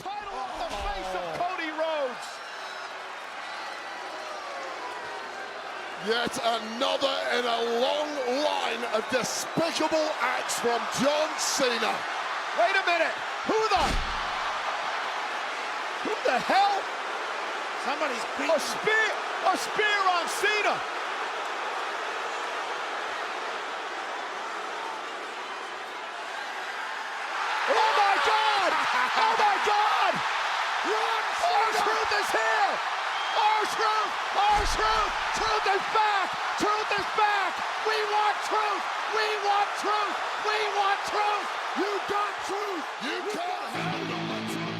title off the face of Cody Rhodes. Yet another in a long line of despicable acts from John Cena. Wait a minute. Who the hell? Somebody's beating. A spear on Cena. Oh my God! Oh my God! R-Truth is here! R-Truth! R-Truth! Truth is back! Truth is back! We want truth! We want truth! We want truth! You got truth! You can't handle the truth.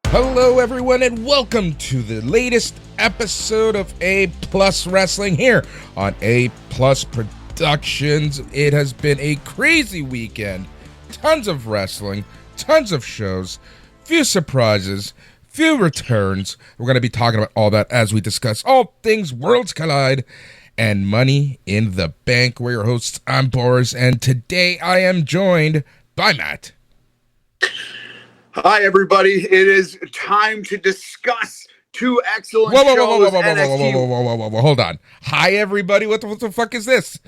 Hello everyone and welcome to the latest episode of A Plus Wrestling here on A Plus Productions. It has been a crazy weekend. Tons of wrestling, tons of shows, few surprises, few returns. We're going to be talking about all that as we discuss all things Worlds Collide and Money in the Bank. We're your hosts. I'm Boris, and today I am joined by Matt. Hi, everybody. It is time to discuss two excellent shows. Whoa, hold on. Hi, everybody. What the fuck is this?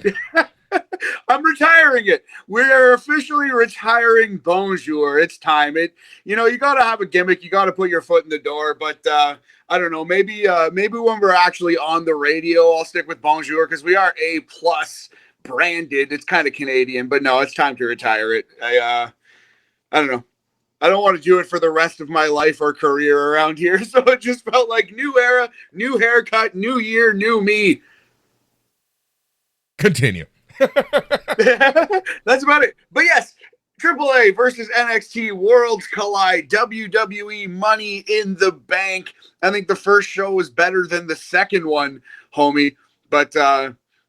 I'm retiring it. We're officially retiring Bonjour. It's time. You got to have a gimmick. You got to put your foot in the door. But I don't know. Maybe when we're actually on the radio, I'll stick with Bonjour because we are A plus branded. It's kind of Canadian, but no, it's time to retire it. I don't know. I don't want to do it for the rest of my life or career around here. So it just felt like new era, new haircut, new year, new me. Continue. That's about it. But yes, AAA versus NXT Worlds Collide, WWE Money in the Bank. I think the first show was better than the second one, homie. But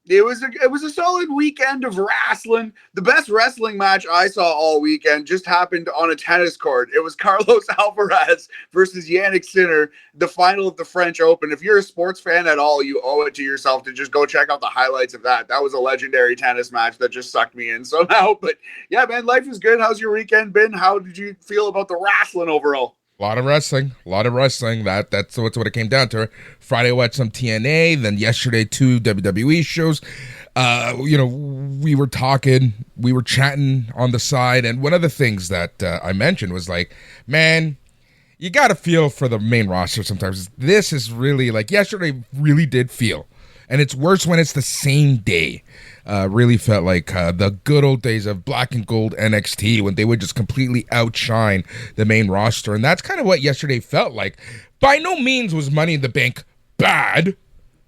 it was a solid weekend of wrestling. The best wrestling match I saw all weekend just happened on a tennis court. It was Carlos Alvarez versus Yannick Sinner, the final of the French Open. If you're a sports fan at all, you owe it to yourself to just go check out the highlights of that. That was a legendary tennis match that just sucked me in somehow. But yeah, man, life is good. How's your weekend been? How did you feel about the wrestling overall? A lot of wrestling. That's what it came down to. Friday I watched some TNA, then yesterday 2 WWE shows. We were chatting on the side, and one of the things that I mentioned was like, man, you got to feel for the main roster sometimes. This is really, like, yesterday really did feel, and it's worse when it's the same day. Really felt like the good old days of black and gold NXT when they would just completely outshine the main roster. And that's kind of what yesterday felt like. By no means was Money in the Bank bad.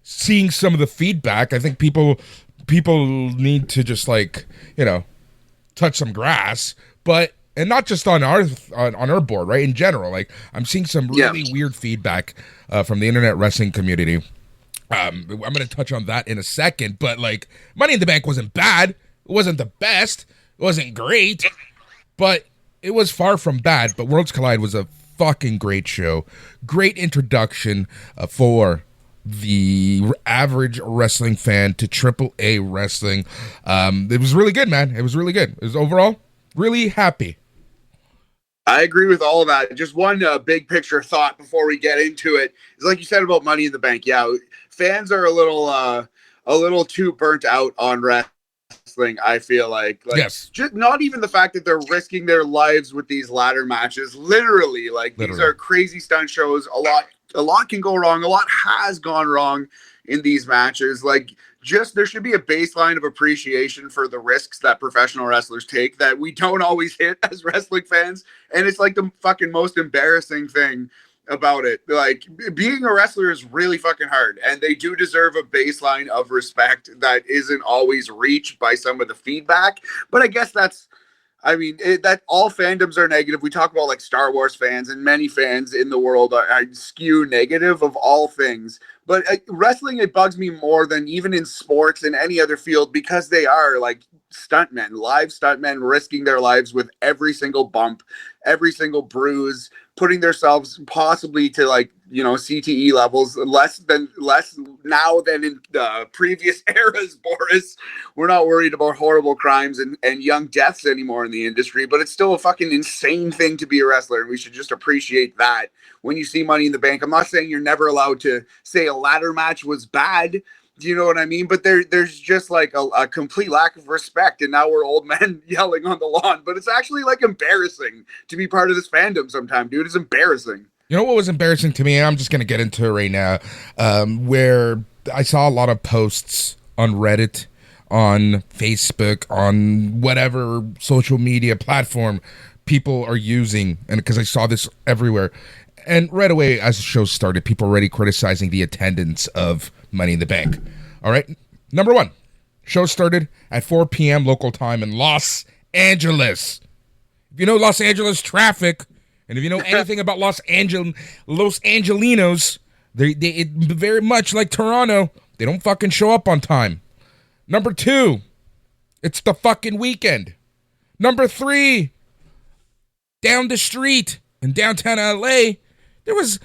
Seeing some of the feedback, I think people need to just touch some grass. And not just on our board, right? In general, like I'm seeing some really weird feedback from the internet wrestling community. I'm going to touch on that in a second, but like Money in the Bank wasn't bad. It wasn't the best. It wasn't great, but it was far from bad. But Worlds Collide was a fucking great show. Great introduction for the average wrestling fan to AAA wrestling. It was really good, man. It was really good. It was overall really happy. I agree with all of that. Just one big picture thought before we get into it is like you said about Money in the Bank. Yeah, fans are a little too burnt out on wrestling. I feel like yes, just not even the fact that they're risking their lives with these ladder matches. Literally, these are crazy stunt shows. A lot can go wrong. A lot has gone wrong in these matches. There should be a baseline of appreciation for the risks that professional wrestlers take that we don't always hit as wrestling fans. And it's like the fucking most embarrassing thing about it. Like, being a wrestler is really fucking hard, and they do deserve a baseline of respect that isn't always reached by some of the feedback. But I guess that all fandoms are negative. We talk about like Star Wars fans, and many fans in the world are skew negative of all things. But wrestling, it bugs me more than even in sports and any other field, because they are like stuntmen, live stuntmen, risking their lives with every single bump, every single bruise, putting themselves possibly to like, CTE levels, less now than in the previous eras, Boris. We're not worried about horrible crimes and young deaths anymore in the industry, but it's still a fucking insane thing to be a wrestler, and we should just appreciate that when you see Money in the Bank. I'm not saying you're never allowed to say a ladder match was bad. Do you know what I mean? But there's just like a complete lack of respect, and now we're old men yelling on the lawn. But it's actually like embarrassing to be part of this fandom sometime, dude. It's embarrassing. You know what was embarrassing to me? I'm just going to get into it right now, where I saw a lot of posts on Reddit, on Facebook, on whatever social media platform people are using, and because I saw this everywhere. And right away, as the show started, people were already criticizing the attendance of Money in the Bank. All right. Number one, show started at 4 p.m. local time in Los Angeles. If you know Los Angeles traffic, and if you know anything about Los Angelinos, they very much like Toronto, they don't fucking show up on time. Number two, it's the fucking weekend. Number three, down the street in downtown LA, there was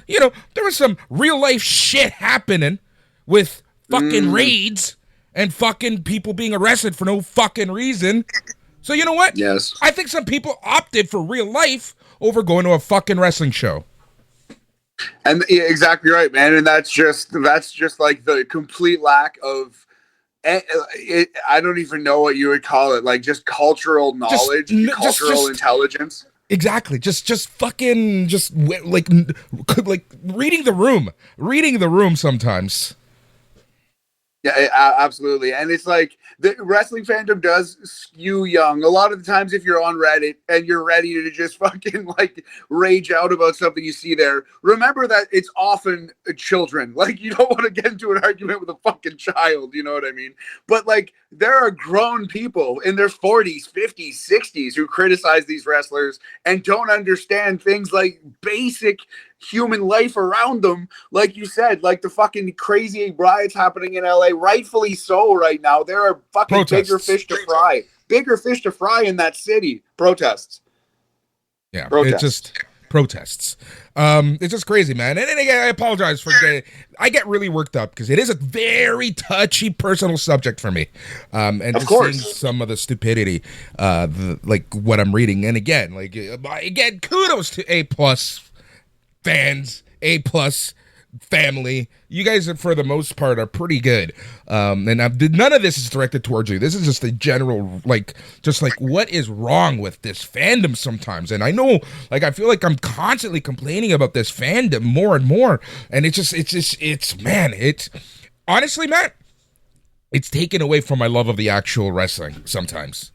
some real life shit happening with fucking raids and fucking people being arrested for no fucking reason. So you know what? Yes. I think some people opted for real life over going to a fucking wrestling show. And yeah, exactly right, man. And that's just like the complete lack of I don't even know what you would call it, like just cultural knowledge, cultural intelligence. Exactly. Just fucking like reading the room sometimes. Yeah, absolutely. And it's like the wrestling fandom does skew young. A lot of the times if you're on Reddit and you're ready to just fucking like rage out about something you see there, remember that it's often children. Like, you don't want to get into an argument with a fucking child, you know what I mean? But like, there are grown people in their 40s, 50s, 60s who criticize these wrestlers and don't understand things like basic human life around them. Like you said, like the fucking crazy riots happening in LA, rightfully so right now. There are fucking bigger fish to fry in that city. Protests. Yeah, it's just protests. It's just crazy, man. And again, I apologize for I get really worked up because it is a very touchy personal subject for me. And of just course, seeing some of the stupidity, like what I'm reading. And again, kudos to A+ fans, A+ family. You guys, for the most part, are pretty good. And none of this is directed towards you. This is just a general, what is wrong with this fandom sometimes? And I know, I feel like I'm constantly complaining about this fandom more and more. And honestly, Matt, it's taken away from my love of the actual wrestling sometimes.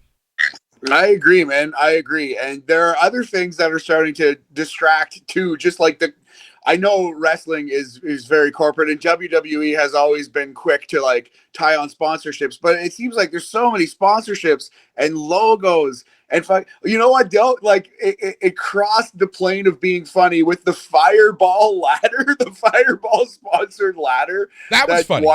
I agree, man. I agree. And there are other things that are starting to distract too, just like I know wrestling is very corporate, and WWE has always been quick to tie on sponsorships, but it seems like there's so many sponsorships and logos and you know what? It crossed the plane of being funny with the Fireball ladder, the Fireball sponsored ladder that was funny.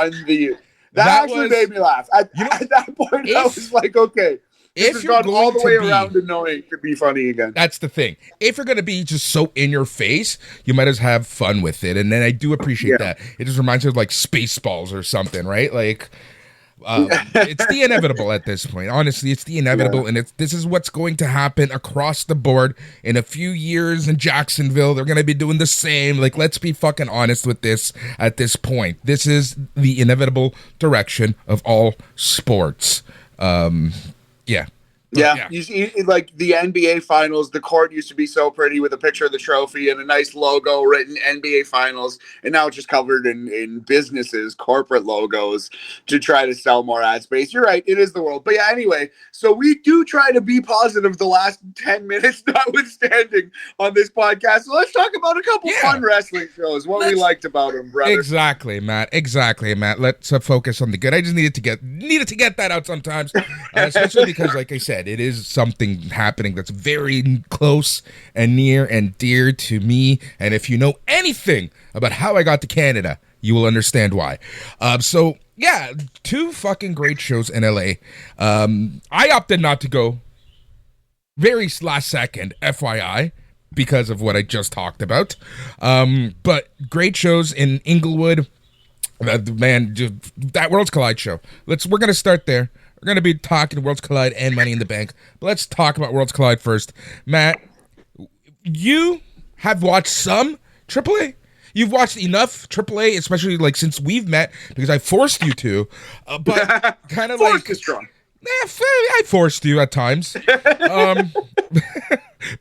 That actually made me laugh. At that point, I was like, okay. This has gone all the way around to knowing it could be funny again. That's the thing. If you're going to be just so in your face, you might as well have fun with it. And then I do appreciate that. It just reminds me of Spaceballs or something, right? It's the inevitable at this point. Honestly, it's the inevitable. Yeah. And this is what's going to happen across the board. In a few years in Jacksonville, they're going to be doing the same. Let's be fucking honest with this at this point. This is the inevitable direction of all sports. Yeah, Yeah, you see, like the NBA Finals, the court used to be so pretty with a picture of the trophy and a nice logo written NBA Finals, and now it's just covered in businesses, corporate logos to try to sell more ad space. You're right, it is the world. But yeah, anyway, so we do try to be positive the last 10 minutes, notwithstanding, on this podcast. So let's talk about a couple fun wrestling shows, what we liked about them, brother. Exactly, Matt. Let's focus on the good. I just needed to get that out sometimes, especially because, like I said, it is something happening that's very close and near and dear to me. And if you know anything about how I got to Canada, you will understand why. So yeah, 2 fucking great shows in LA. I opted not to go very last second, FYI, because of what I just talked about. But great shows in Inglewood. Man, that Worlds Collide show. We're gonna start there. We're going to be talking Worlds Collide and Money in the Bank. But let's talk about Worlds Collide first. Matt, you have watched some AAA? You've watched enough AAA, especially like since we've met, because I forced you to. But kind of like... is strong. I forced you at times.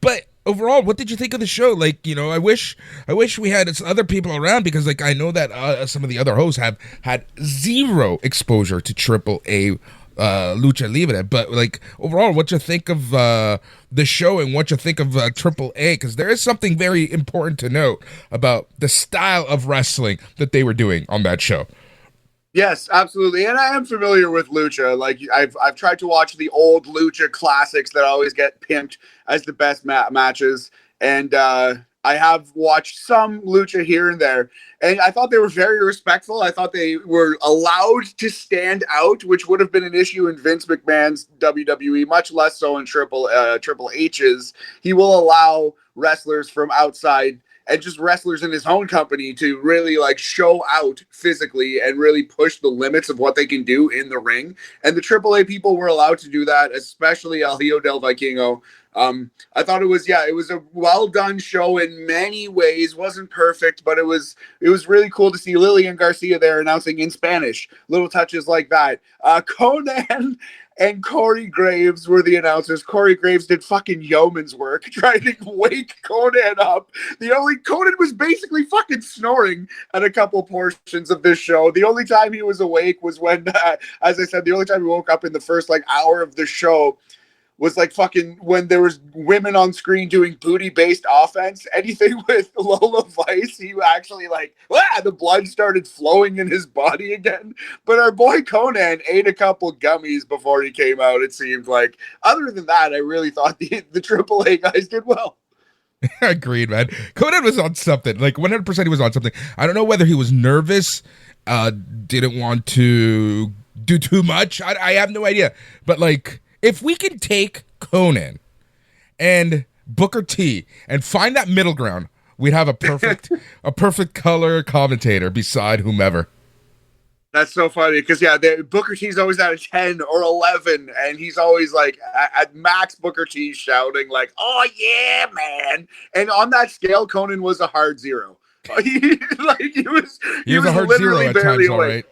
But overall, what did you think of the show? Like, you know, I wish we had other people around, because like I know that some of the other hosts have had zero exposure to AAA Lucha Libre, but like overall, what you think of the show and what you think of AAA? Because there is something very important to note about the style of wrestling that they were doing on that show. Yes, absolutely, and I am familiar with Lucha. Like I've tried to watch the old Lucha classics that always get pimped as the best matches, and I have watched some Lucha here and there, and I thought they were very respectful. I thought they were allowed to stand out, which would have been an issue in Vince McMahon's WWE, much less so in Triple H's. He will allow wrestlers from outside and just wrestlers in his own company to really like show out physically and really push the limits of what they can do in the ring. And the AAA people were allowed to do that, especially El Hijo del Vikingo. I thought it was a well done show in many ways. Wasn't perfect, but it was really cool to see Lillian Garcia there announcing in Spanish. Little touches like that. Conan and Corey Graves were the announcers. Corey Graves did fucking yeoman's work trying to wake Conan up. Conan was basically fucking snoring at a couple portions of this show. The only time he was awake was when, as I said, the only time he woke up in the first like hour of the show was like fucking when there was women on screen doing booty-based offense. Anything with Lola Vice, he actually like, the blood started flowing in his body again. But our boy Conan ate a couple gummies before he came out, it seemed like. Other than that, I really thought the AAA guys did well. Agreed, man. Conan was on something. Like 100% he was on something. I don't know whether he was nervous, didn't want to do too much. I have no idea. But like, if we can take Conan and Booker T and find that middle ground, we'd have a perfect color commentator beside whomever. That's so funny because Booker T's always at a 10 or 11, and he's always like at max Booker T shouting like, "Oh yeah, man!" And on that scale, Conan was a hard 0. He was a hard 0 at times, all right.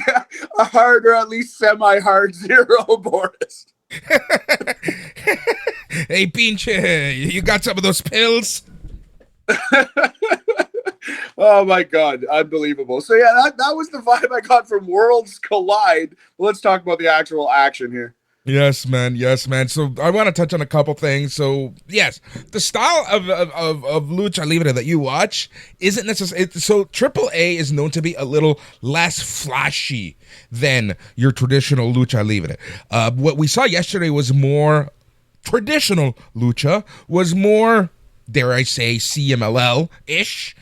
Yeah, a hard or at least semi-hard 0, Boris. Hey, Pinche, you got some of those pills? Oh my God, unbelievable. So yeah, that was the vibe I got from Worlds Collide. Let's talk about the actual action here. Yes, man. So I want to touch on a couple things. So yes, the style of Lucha Libre that you watch isn't necessarily. So AAA is known to be a little less flashy than your traditional Lucha Libre. What we saw yesterday was more traditional Lucha, was more, dare I say, CMLL-ish.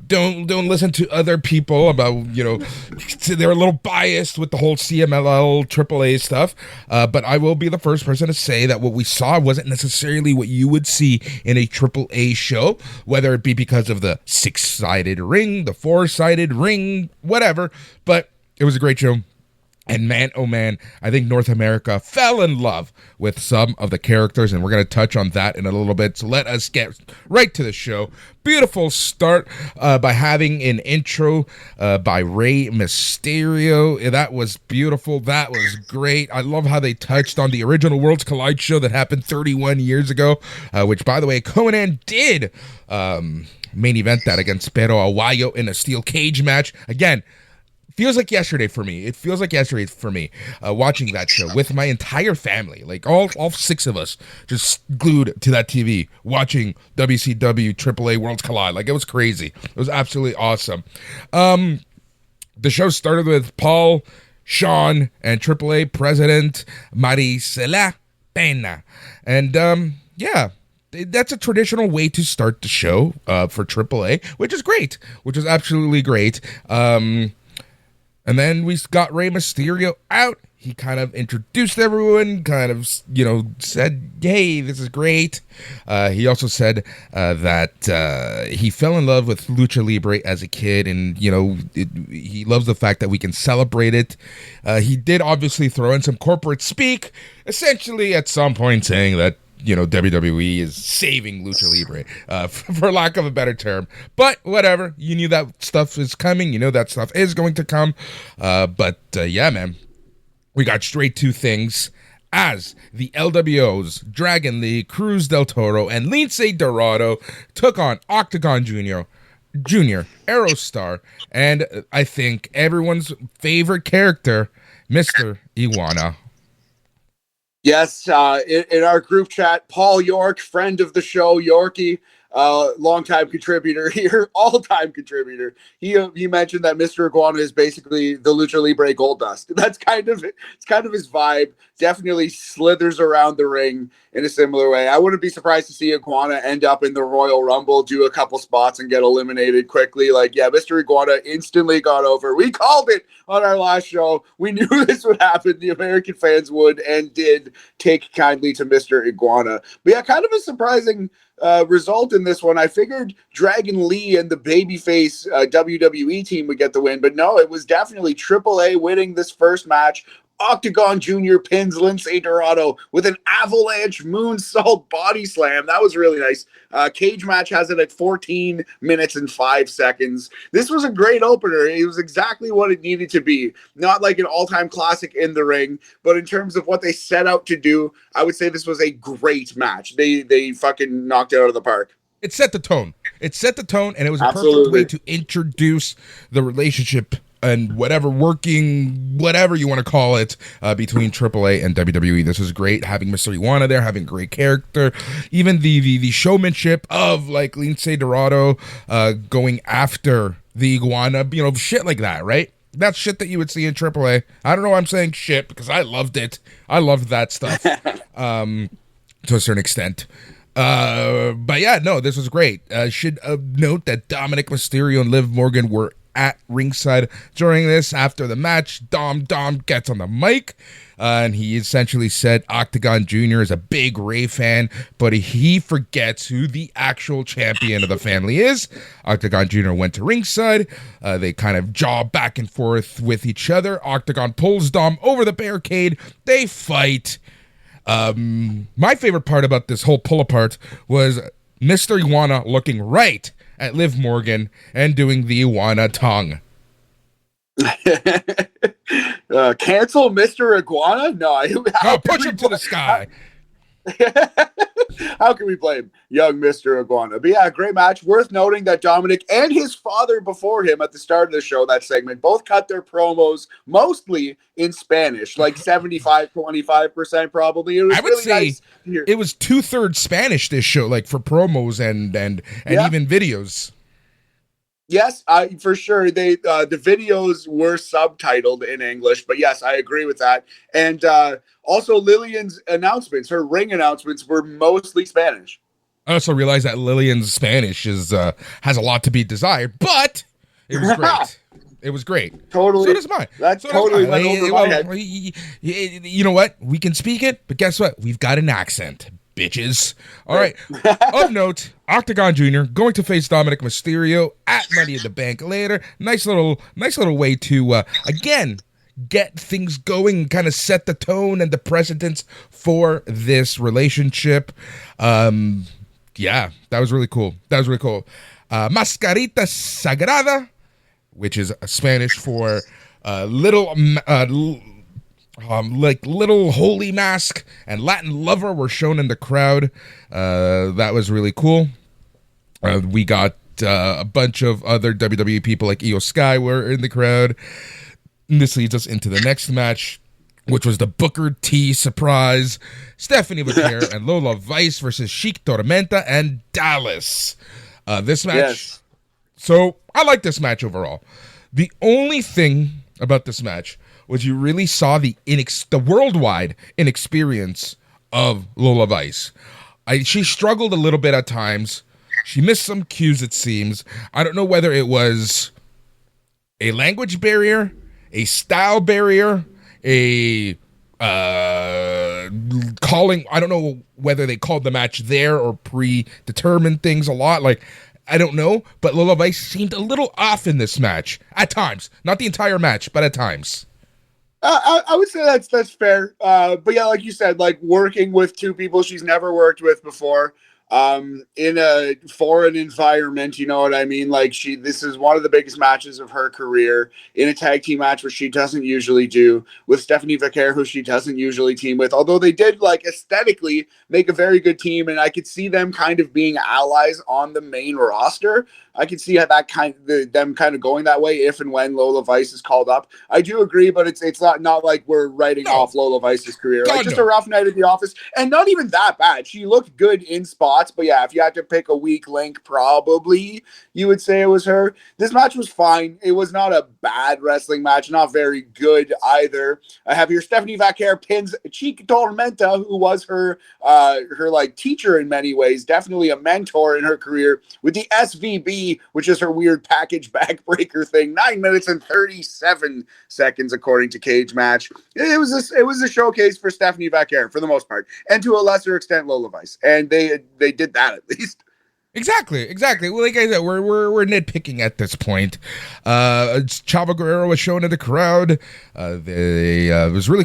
Don't listen to other people about, they're a little biased with the whole CMLL AAA stuff. But I will be the first person to say that what we saw wasn't necessarily what you would see in a AAA show, whether it be because of the 6-sided ring, the 4-sided ring, whatever. But it was a great show. And man, oh man, I think North America fell in love with some of the characters, and we're going to touch on that in a little bit. So let us get right to the show. Beautiful start by having an intro by Rey Mysterio. That was beautiful. That was great. I love how they touched on the original Worlds Collide show that happened 31 years ago, which, by the way, Conan did main event that against Pero Aguayo in a steel cage match. Again, feels like yesterday for me. It feels like yesterday for me watching that show with my entire family, like all 6 of us just glued to that TV watching WCW AAA Worlds Collide. Like, it was crazy. It was absolutely awesome. The show started with Paul, Sean, and AAA president Maricela Pena. And yeah, that's a traditional way to start the show for AAA, which is great, which is absolutely great. And then we got Rey Mysterio out. He kind of introduced everyone, kind of, said, hey, this is great. He also said that he fell in love with Lucha Libre as a kid, and, he loves the fact that we can celebrate it. He did obviously throw in some corporate speak, essentially at some point saying that, WWE is saving Lucha Libre, for lack of a better term. But whatever, you knew that stuff is coming. You know that stuff is going to come. But yeah, man, we got straight to things as the LWOs, Dragon Lee, Cruz del Toro, and Lince Dorado took on Octagon Jr., Aerostar, and I think everyone's favorite character, Mr. Iguana. Yes, in our group chat, Paul York, friend of the show, Yorkie, longtime contributor here, all-time contributor. He mentioned that Mr. Iguana is basically the Lucha Libre Goldust. That's kind of his vibe. Definitely slithers around the ring in a similar way. I wouldn't be surprised to see Iguana end up in the Royal Rumble, do a couple spots, and get eliminated quickly. Like, yeah, Mr. Iguana instantly got over. We called it on our last show. We knew this would happen. The American fans would and did take kindly to Mr. Iguana. But yeah, kind of a surprising result in this one. I figured Dragon Lee and the babyface WWE team would get the win, but no, it was definitely AAA winning this first match. Octagon Jr. pins Lince Dorado with an avalanche moonsault body slam. That was really nice. Cage match has it at 14 minutes and 5 seconds. This was a great opener. It was exactly what it needed to be. Not like an all-time classic in the ring, but in terms of what they set out to do, I would say this was a great match. They fucking knocked it out of the park. It set the tone. And it was a Absolutely perfect way to introduce the relationship and whatever you want to call it, between AAA and WWE. This was great, having Mr. Iguana there, having great character. Even the showmanship of, like, Lince Dorado going after the Iguana, shit like that, right? That's shit that you would see in AAA. I don't know why I'm saying shit, because I loved it. I loved that stuff to a certain extent. But yeah, no, this was great. Should note that Dominic Mysterio and Liv Morgan were at ringside during this. After the match, Dom gets on the mic, and he essentially said Octagon Jr. is a big Ray fan, but he forgets who the actual champion of the family is. Octagon Jr. went to ringside. They kind of jaw back and forth with each other. Octagon pulls Dom over the barricade. They fight. My favorite part about this whole pull apart was Mr. Iguana looking right at Liv Morgan and doing the Iguana tongue. Cancel Mr. Iguana? No, push him to the sky. How can we blame young Mr. Iguana? But yeah, great match. Worth noting that Dominic and his father before him at the start of the show, that segment, both cut their promos mostly in Spanish, like 75-25% probably. It was really nice to hear. It was 2/3 Spanish, this show, like for promos and even videos. Yes, for sure. The videos were subtitled in English, but yes, I agree with that. And also Lillian's announcements, her ring announcements, were mostly Spanish. I also realized that Lillian's Spanish has a lot to be desired, but it was great. It was great. Totally. So does mine. That's totally went over my head. You know what? We can speak it, but guess what? We've got an accent, bitches. All right. Of note, Octagon Jr. going to face Dominic Mysterio at Money in the Bank later. Nice little way to again get things going, kind of set the tone and the precedence for this relationship. Yeah, that was really cool. Mascarita Sagrada, which is Spanish for little holy mask, and Latin lover were shown in the crowd. That was really cool. We got a bunch of other WWE people like Io Sky were in the crowd. And this leads us into the next match, which was the Booker T surprise. Stephanie Vaquer and Lola Vice versus Chic Tormenta and Dallas. This match. Yes. So I like this match overall. The only thing about this match was you really saw the worldwide inexperience of Lola Vice. She struggled a little bit at times. She missed some cues, it seems. I don't know whether it was a language barrier, a style barrier, a calling. I don't know whether they called the match there or predetermined things a lot. Like, I don't know, but Lola Vice seemed a little off in this match at times. Not the entire match, but at times. I would say that's fair. But yeah, like you said, like working with two people she's never worked with before. In a foreign environment, you know what I mean? Like this is one of the biggest matches of her career in a tag team match, which she doesn't usually do, with Stephanie Vaquer, who she doesn't usually team with, although they did like aesthetically make a very good team. And I could see them kind of being allies on the main roster. I can see how that them kind of going that way if and when Lola Vice is called up. I do agree, but it's not like we're writing off Lola Vice's career. God, like just a rough night at the office, and not even that bad. She looked good in spots, but yeah, if you had to pick a weak link, probably you would say it was her. This match was fine. It was not a bad wrestling match, not very good either. I have here Stephanie Vaquer pins Chic Tormenta, who was her like teacher in many ways, definitely a mentor in her career, with the SVB, which is her weird package backbreaker thing. 9 minutes and 37 seconds, according to Cage Match. It was a showcase for Stephanie Vaquer for the most part, and to a lesser extent Lola Vice, and they did that at least. Exactly. Well, like I said, we're nitpicking at this point. Chavo Guerrero was shown in the crowd. It was really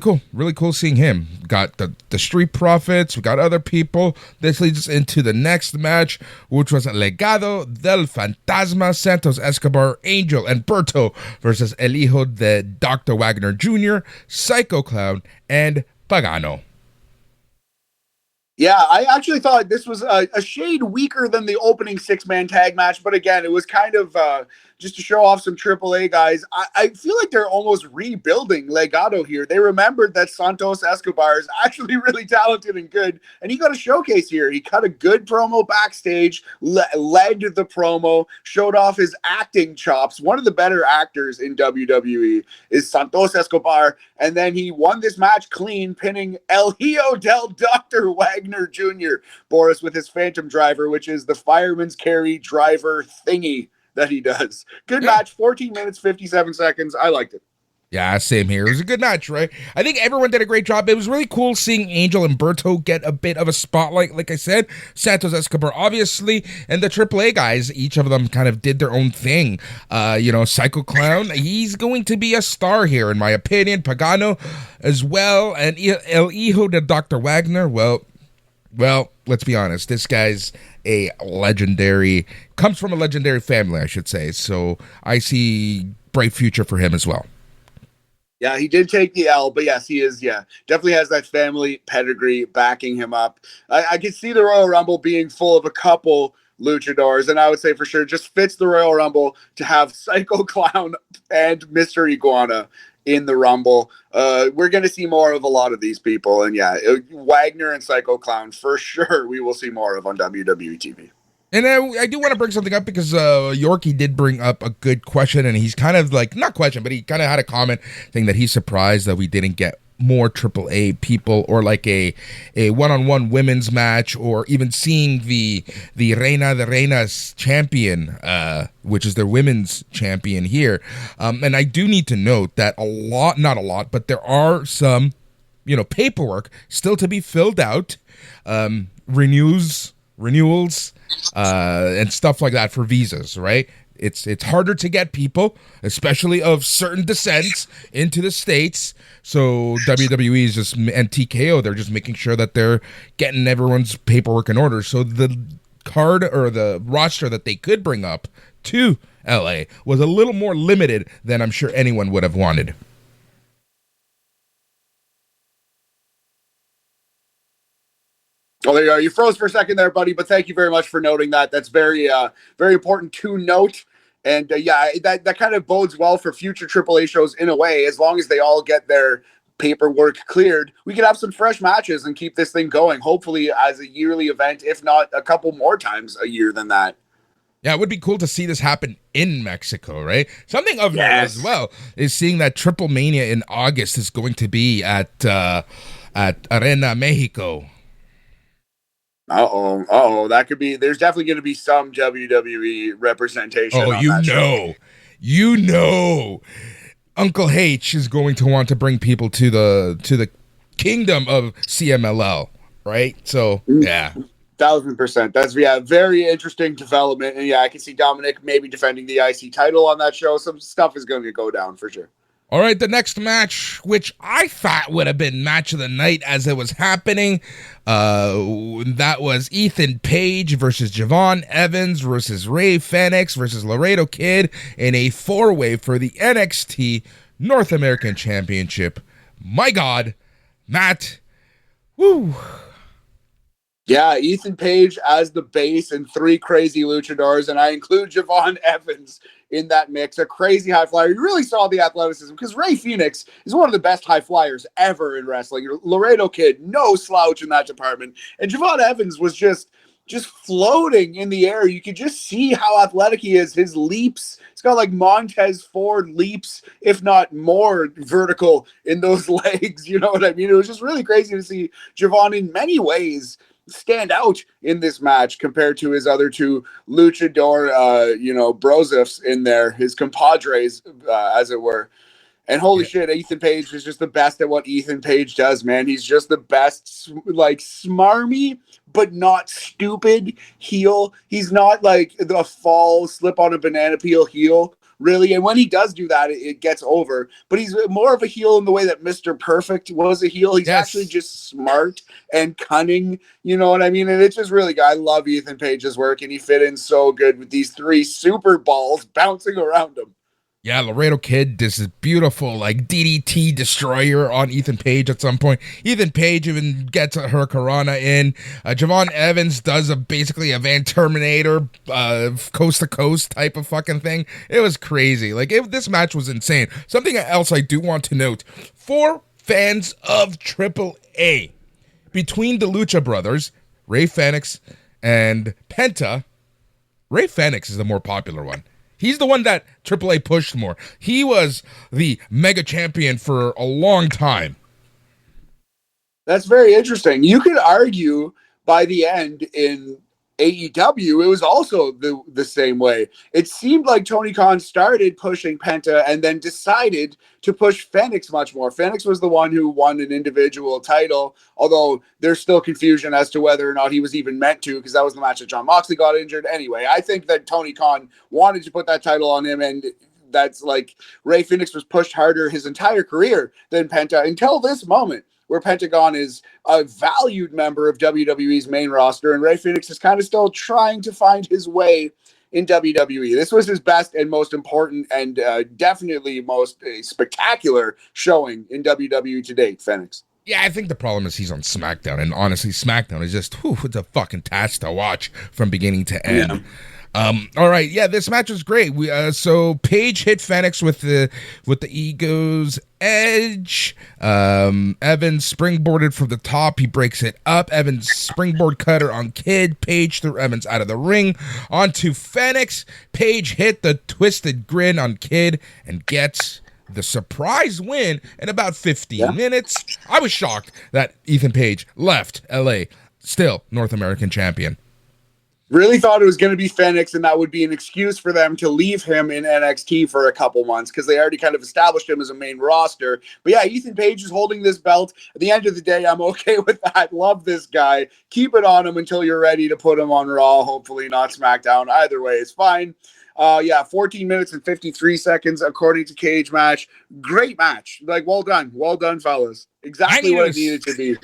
cool seeing him. Got the Street Profits. We got other people. This leads us into the next match, which was Legado del Fantasma, Santos Escobar, Angel, and Berto versus El Hijo de Dr. Wagner Jr., Psycho Clown, and Pagano. Yeah, I actually thought this was a shade weaker than the opening six-man tag match, but again, it was kind of just to show off some AAA guys. I feel like they're almost rebuilding Legado here. They remembered that Santos Escobar is actually really talented and good, and he got a showcase here. He cut a good promo backstage, led the promo, showed off his acting chops. One of the better actors in WWE is Santos Escobar, and then he won this match clean, pinning El Hijo del Dr. Wagner Jr., Boris, with his Phantom Driver, which is the fireman's carry driver thingy that he does. Good match, 14 minutes, 57 seconds. I liked it. Yeah, same here. It was a good match, right? I think everyone did a great job. It was really cool seeing Angel and Berto get a bit of a spotlight. Like I said, Santos Escobar, obviously, and the AAA guys, each of them kind of did their own thing. Psycho Clown, he's going to be a star here, in my opinion. Pagano as well. And El Hijo de Dr. Wagner, well, let's be honest. This guy's comes from a legendary family, I should say. So I see bright future for him as well. Yeah, he did take the L, but yes, he is, definitely has that family pedigree backing him up. I could see the Royal Rumble being full of a couple luchadors, and I would say for sure just fits the Royal Rumble to have Psycho Clown and Mr. Iguana in the Rumble. We're going to see more of a lot of these people, and Wagner and Psycho Clown, for sure, we will see more of on WWE TV. And I do want to bring something up because Yorkie did bring up a good question, and he's kind of like, not question, but he kind of had a comment saying that he's surprised that we didn't get more AAA people, or like a one-on-one women's match, or even seeing the Reina de Reinas champion, which is their women's champion here. And I do need to note that not a lot, but there are some, paperwork still to be filled out, renewals, and stuff like that for visas, right? It's harder to get people, especially of certain descents, into the States. So WWE is just, and TKO, they're just making sure that they're getting everyone's paperwork in order. So the card or the roster that they could bring up to LA was a little more limited than I'm sure anyone would have wanted. Well, there you are. You froze for a second there, buddy, but thank you very much for noting that. That's very, very important to note. And yeah, that kind of bodes well for future AAA shows in a way. As long as they all get their paperwork cleared, we could have some fresh matches and keep this thing going, hopefully as a yearly event, if not a couple more times a year than that. Yeah, it would be cool to see this happen in Mexico, right? Something of note as well is seeing that Triple Mania in August is going to be at Arena Mexico. That could be. There's definitely going to be some WWE representation. Oh, you know, Uncle H is going to want to bring people to the kingdom of CMLL, right? So yeah. 1,000%. That's very interesting development, and I can see Dominic maybe defending the IC title on that show. Some stuff is going to go down for sure. All right, the next match, which I thought would have been match of the night as it was happening, that was Ethan Page versus Javon Evans versus Ray Fenix versus Laredo Kid in a 4-way for the NXT North American Championship. My God, Matt, woo. Yeah, Ethan Page as the base and 3 crazy luchadors, and I include Javon Evans in that mix. A crazy high flyer. You really saw the athleticism because Ray Phoenix is one of the best high flyers ever in wrestling. Laredo Kid, no slouch in that department. And Javon Evans was just floating in the air. You could just see how athletic he is. His leaps, it's got like Montez Ford leaps, if not more vertical in those legs. You know what I mean? It was just really crazy to see Javon in many ways stand out in this match compared to his other 2 luchador, brosifs in there, his compadres, as it were. And holy shit, Ethan Page is just the best at what Ethan Page does, man. He's just the best, like, smarmy, but not stupid heel. He's not like the fall, slip on a banana peel heel, really. And when he does do that, it gets over. But he's more of a heel in the way that Mr. Perfect was a heel. He's actually just smart and cunning, you know what I mean? And it's just really good. I love Ethan Page's work, and he fit in so good with these 3 super balls bouncing around him. Yeah, Laredo Kid does this beautiful, like, DDT destroyer on Ethan Page at some point. Ethan Page even gets a Hurricanrana in. Javon Evans does basically a Van Terminator, coast-to-coast type of fucking thing. It was crazy. Like, this match was insane. Something else I do want to note. For fans of AAA, between the Lucha Brothers, Ray Fenix and Penta, Ray Fenix is the more popular one. He's the one that AAA pushed more. He was the mega champion for a long time. That's very interesting. You could argue by the end in AEW, it was also the same way. It seemed like Tony Khan started pushing Penta and then decided to push Fenix much more. Fenix was the one who won an individual title, although there's still confusion as to whether or not he was even meant to, because that was the match that John Moxley got injured. Anyway, I think that Tony Khan wanted to put that title on him, and that's like Ray Phoenix was pushed harder his entire career than Penta until this moment, where Pentagon is a valued member of WWE's main roster, and Ray Phoenix is kind of still trying to find his way in WWE. This was his best and most important and definitely most spectacular showing in WWE to date, Phoenix. Yeah, I think the problem is he's on SmackDown, and honestly, SmackDown is just, it's a fucking task to watch from beginning to end. Yeah. All right, yeah, this match was great. So Paige hit Fenix with the Ego's Edge. Evans springboarded from the top. He breaks it up. Evans springboard cutter on Kid. Paige threw Evans out of the ring onto Fenix. Paige hit the twisted grin on Kid and gets the surprise win in about 15 minutes. I was shocked that Ethan Page left LA still North American champion. Really thought it was going to be Fenix, and that would be an excuse for them to leave him in NXT for a couple months because they already kind of established him as a main roster. But yeah, Ethan Page is holding this belt. At the end of the day, I'm okay with that. Love this guy. Keep it on him until you're ready to put him on Raw. Hopefully not SmackDown. Either way, it's fine. Yeah, 14 minutes and 53 seconds according to Cage Match. Great match. Like, well done, fellas. Exactly what it needed to be.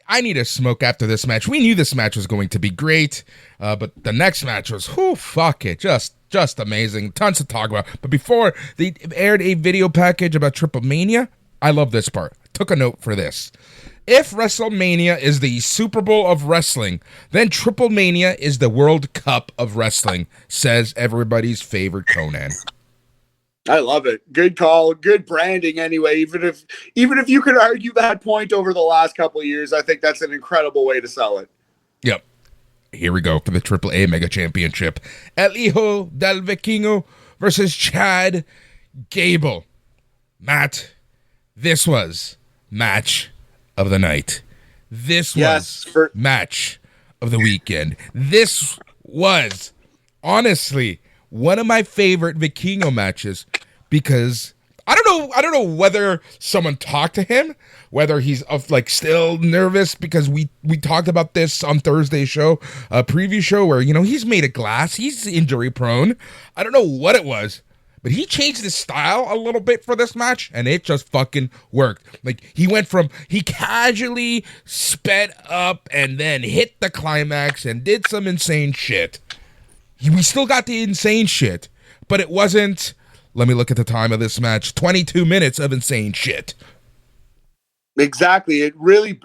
I need a smoke after this match. We knew this match was going to be great, but the next match was, fuck it, just amazing. Tons to talk about. But before they aired a video package about Triple Mania, I love this part. I took a note for this. If WrestleMania is the Super Bowl of wrestling, then Triple Mania is the World Cup of wrestling, says everybody's favorite Conan. I love it. Good call. Good branding anyway. Even if you could argue that point over the last couple of years, I think that's an incredible way to sell it. Yep. Here we go for the AAA Mega Championship. El Hijo del Vikingo versus Chad Gable. Matt, this was match of the night. This was match of the weekend. This was, honestly, one of my favorite Vikingo matches because I don't know whether someone talked to him, whether he's still nervous because we talked about this on Thursday's show, a preview show where, he's made of glass, he's injury prone. I don't know what it was, but he changed his style a little bit for this match and it just fucking worked. Like he casually sped up and then hit the climax and did some insane shit. We still got the insane shit, but it wasn't, let me look at the time of this match, 22 minutes of insane shit. Exactly. It really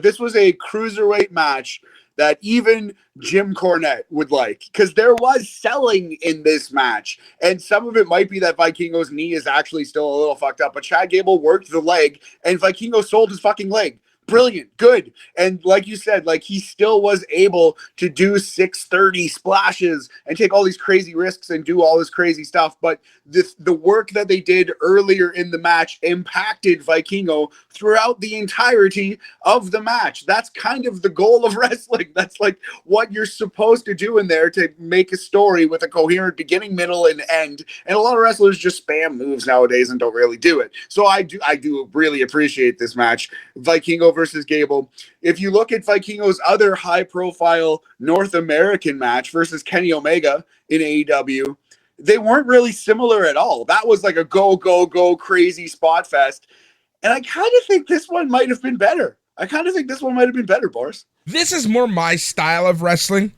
this was a cruiserweight match that even Jim Cornette would like, because there was selling in this match. And some of it might be that Vikingo's knee is actually still a little fucked up, but Chad Gable worked the leg and Vikingo sold his fucking leg. Brilliant, good. And like you said, he still was able to do 630 splashes and take all these crazy risks and do all this crazy stuff. But the work that they did earlier in the match impacted Vikingo throughout the entirety of the match. That's kind of the goal of wrestling. That's what you're supposed to do in there to make a story with a coherent beginning, middle, and end. And a lot of wrestlers just spam moves nowadays and don't really do it. So I do really appreciate this match. Vikingo versus Gable. If you look at Vikingo's other high-profile North American match versus Kenny Omega in AEW, they weren't really similar at all. That was like a go crazy spot fest. And I kind of think this one might have been better. Boris. This is more my style of wrestling,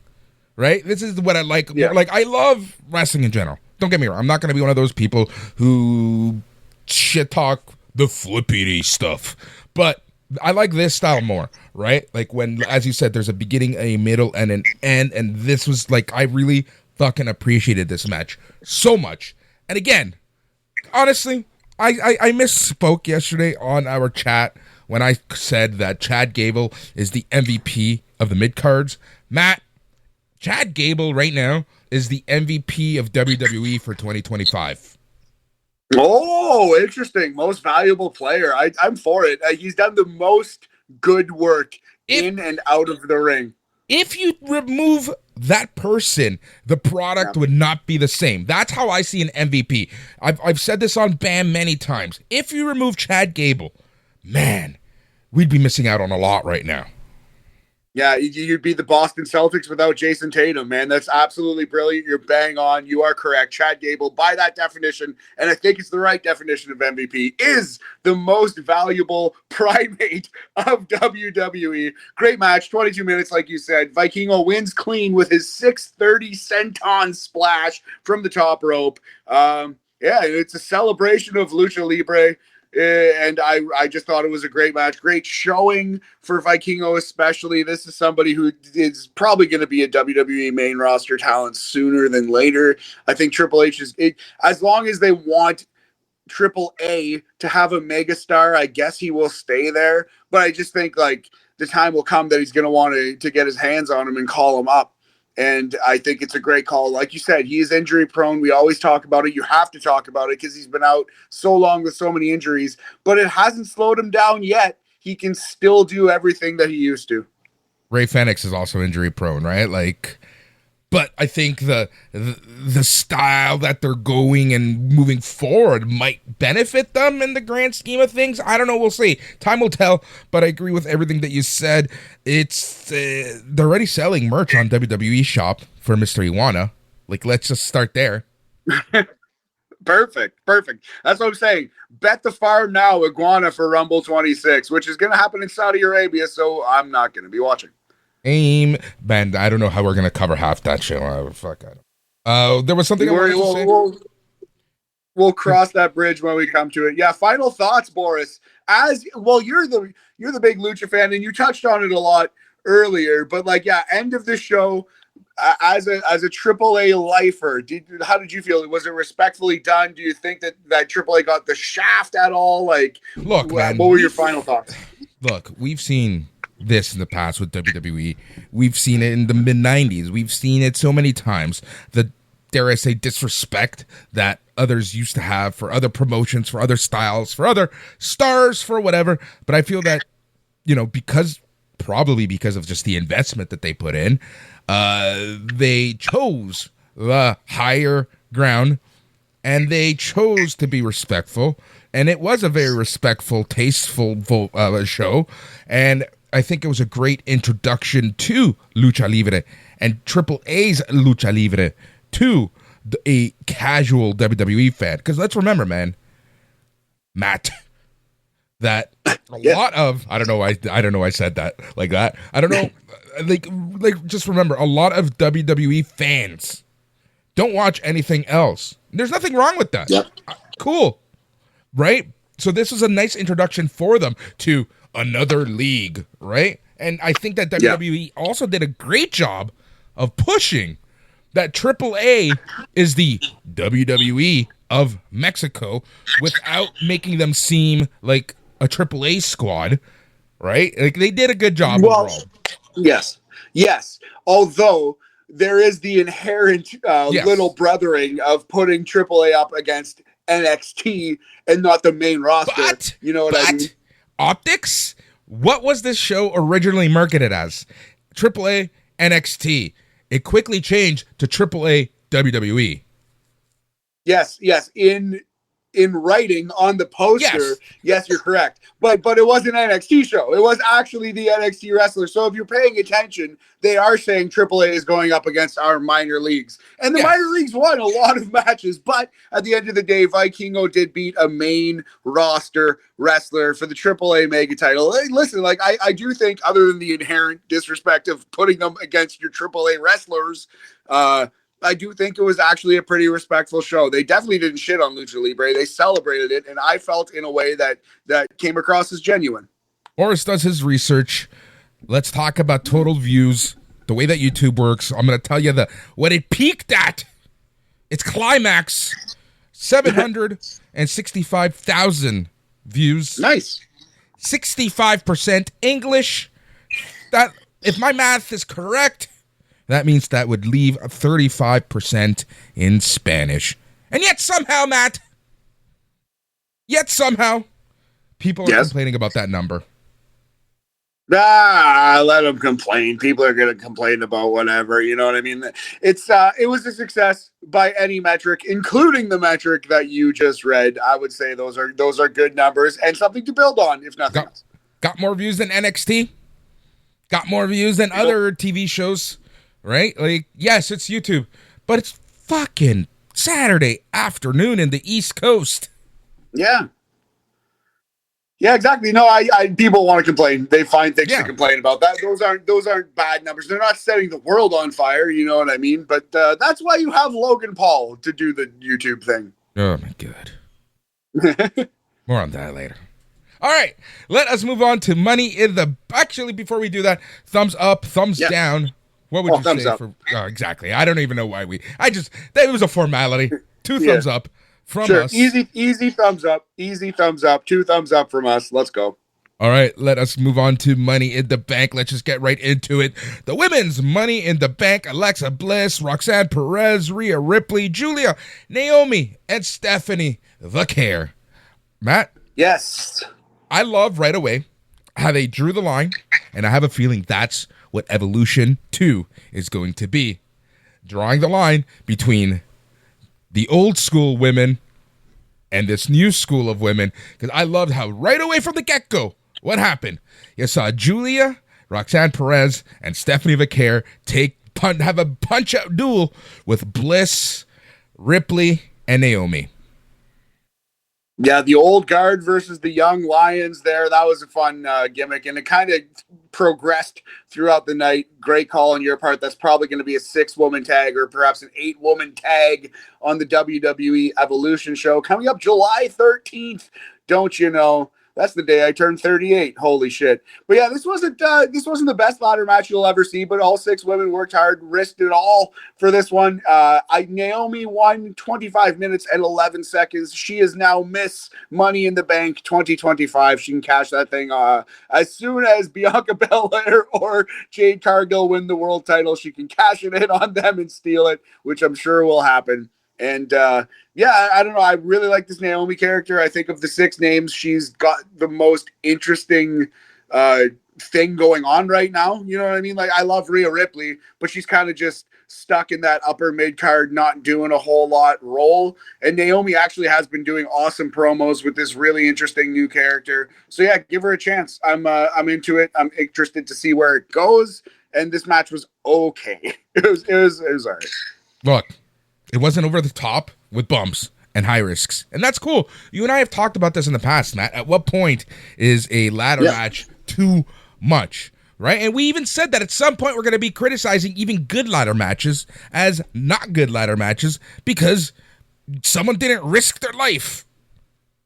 right? This is what I like. Yeah. I love wrestling in general. Don't get me wrong. I'm not going to be one of those people who shit talk the flippity stuff. But I like this style more, right? Like when, as you said, there's a beginning, a middle, and an end. And this was I really fucking appreciated this match so much. And again, honestly, I misspoke yesterday on our chat when I said that Chad Gable is the MVP of the mid-cards. Matt, Chad Gable right now is the MVP of WWE for 2025. Oh, interesting. Most valuable player. I'm for it. He's done the most good work in and out of the ring. If you remove that person, the product would not be the same. That's how I see an MVP. I've said this on BAM many times. If you remove Chad Gable, man, we'd be missing out on a lot right now. Yeah, you'd be the Boston Celtics without Jason Tatum, man. That's absolutely brilliant. You're bang on. You are correct. Chad Gable, by that definition, and I think it's the right definition of MVP, is the most valuable primate of WWE. Great match, 22 minutes, like you said. Vikingo wins clean with his 630 senton splash from the top rope. It's a celebration of Lucha Libre. And I just thought it was a great match. Great showing for Vikingo especially. This is somebody who is probably going to be a WWE main roster talent sooner than later. I think Triple H as long as they want Triple A to have a megastar, I guess he will stay there. But I just think the time will come that he's going to want to get his hands on him and call him up. And I think it's a great call. Like you said, he is injury prone. We always talk about it. You have to talk about it because he's been out so long with so many injuries, but it hasn't slowed him down yet. He can still do everything that he used to. Ray Fenix is also injury prone, right? But I think the style that they're going and moving forward might benefit them in the grand scheme of things. I don't know. We'll see. Time will tell. But I agree with everything that you said. It's they're already selling merch on WWE Shop for Mr. Iwana. Let's just start there. Perfect. That's what I'm saying. Bet the farm now, Iguana for Rumble 26, which is going to happen in Saudi Arabia, so I'm not going to be watching. Aim, man, I don't know how we're going to cover half that show. Fuck, I don't. There was something I wanted to say. We'll cross that bridge when we come to it. Yeah, final thoughts, Boris. As well, you're the big Lucha fan, and you touched on it a lot earlier. But like, yeah, end of the show. As a AAA lifer, how did you feel? Was it respectfully done? Do you think that AAA got the shaft at all? Like, look, man, what were your final thoughts? Look, we've seen this in the past with WWE. We've seen it in the mid-90s. We've seen it so many times. The, dare I say, disrespect that others used to have for other promotions, for other styles, for other stars, for whatever. But I feel that, probably because of just the investment that they put in, they chose the higher ground, and they chose to be respectful, and it was a very respectful, tasteful show, and I think it was a great introduction to Lucha Libre and AAA's Lucha Libre to a casual WWE fan. Because let's remember, man, Matt, that a lot of, I don't know I said that like that. I don't know, like just remember, a lot of WWE fans don't watch anything else. There's nothing wrong with that. Yep. Cool. Right? So this was a nice introduction for them to another league, right? And I think that WWE also did a great job of pushing that AAA is the WWE of Mexico without making them seem like a AAA squad, right? Like, they did a good job overall. Yes. Although there is the inherent little brothering of putting AAA up against NXT and not the main roster. But, you know what I mean? Optics? What was this show originally marketed as? AAA NXT. It quickly changed to AAA WWE. Yes. In writing on the poster, yes, you're correct. But it was an NXT show. It was actually the NXT wrestler. So if you're paying attention, they are saying AAA is going up against our minor leagues. And the minor leagues won a lot of matches. But at the end of the day, Vikingo did beat a main roster wrestler for the AAA mega title. Hey, listen, like, I do think, other than the inherent disrespect of putting them against your AAA wrestlers, I do think it was actually a pretty respectful show. They definitely didn't shit on Lucha Libre. They celebrated it, and I felt in a way that came across as genuine. Boris does his research. Let's talk about total views, the way that YouTube works. I'm going to tell you what it peaked at. Its climax, 765,000 views. Nice. 65% English. That, if my math is correct, that means that would leave 35% in Spanish. And yet somehow, Matt, people are complaining about that number. Let them complain. People are going to complain about whatever. You know what I mean? It was a success by any metric, including the metric that you just read. I would say those are good numbers and something to build on, if nothing else. Got more views than NXT? Got more views than other TV shows? Right? Like, yes, it's YouTube, but it's fucking Saturday afternoon in the East Coast. Yeah, exactly. No, people want to complain. They find things to complain about. Those aren't bad numbers. They're not setting the world on fire. You know what I mean? But that's why you have Logan Paul to do the YouTube thing. Oh my God. More on that later. All right, let us move on to Money in the... Actually, before we do that, thumbs up, thumbs down. What would you say for... Oh, exactly. I don't even know why that was a formality. 2 thumbs up from us. Easy thumbs up. Easy thumbs up. 2 thumbs up from us. Let's go. All right, let us move on to Money in the Bank. Let's just get right into it. The women's Money in the Bank: Alexa Bliss, Roxanne Perez, Rhea Ripley, Julia, Naomi, and Stephanie the Care. Matt? Yes. I love right away how they drew the line, and I have a feeling that's what Evolution 2 is going to be. Drawing the line between the old school women and this new school of women. Because I loved how right away from the get-go, what happened? You saw Julia, Roxanne Perez, and Stephanie Vaquer have a punch-out duel with Bliss, Ripley and Naomi. Yeah, the old guard versus the young lions there. That was a fun gimmick, and it kind of progressed throughout the night. Great call on your part. That's probably going to be a 6-woman tag or perhaps an 8-woman tag on the WWE Evolution show coming up July 13th. Don't you know? That's the day I turned 38. Holy shit. But yeah, this wasn't the best ladder match you'll ever see, but all 6 women worked hard, risked it all for this one. Naomi won 25 minutes and 11 seconds. She is now Miss Money in the Bank 2025. She can cash that thing as soon as Bianca Belair or Jade Cargill win the world title. She can cash it in on them and steal it, which I'm sure will happen. And yeah, I don't know. I really like this Naomi character. I think of the 6 names, she's got the most interesting thing going on right now. You know what I mean? Like, I love Rhea Ripley, but she's kind of just stuck in that upper mid card, not doing a whole lot role. And Naomi actually has been doing awesome promos with this really interesting new character. So yeah, give her a chance. I'm into it. I'm interested to see where it goes. And this match was okay. It was all right. Look. It wasn't over the top with bumps and high risks. And that's cool. You and I have talked about this in the past, Matt. At what point is a ladder match too much, right? And we even said that at some point we're going to be criticizing even good ladder matches as not good ladder matches because someone didn't risk their life.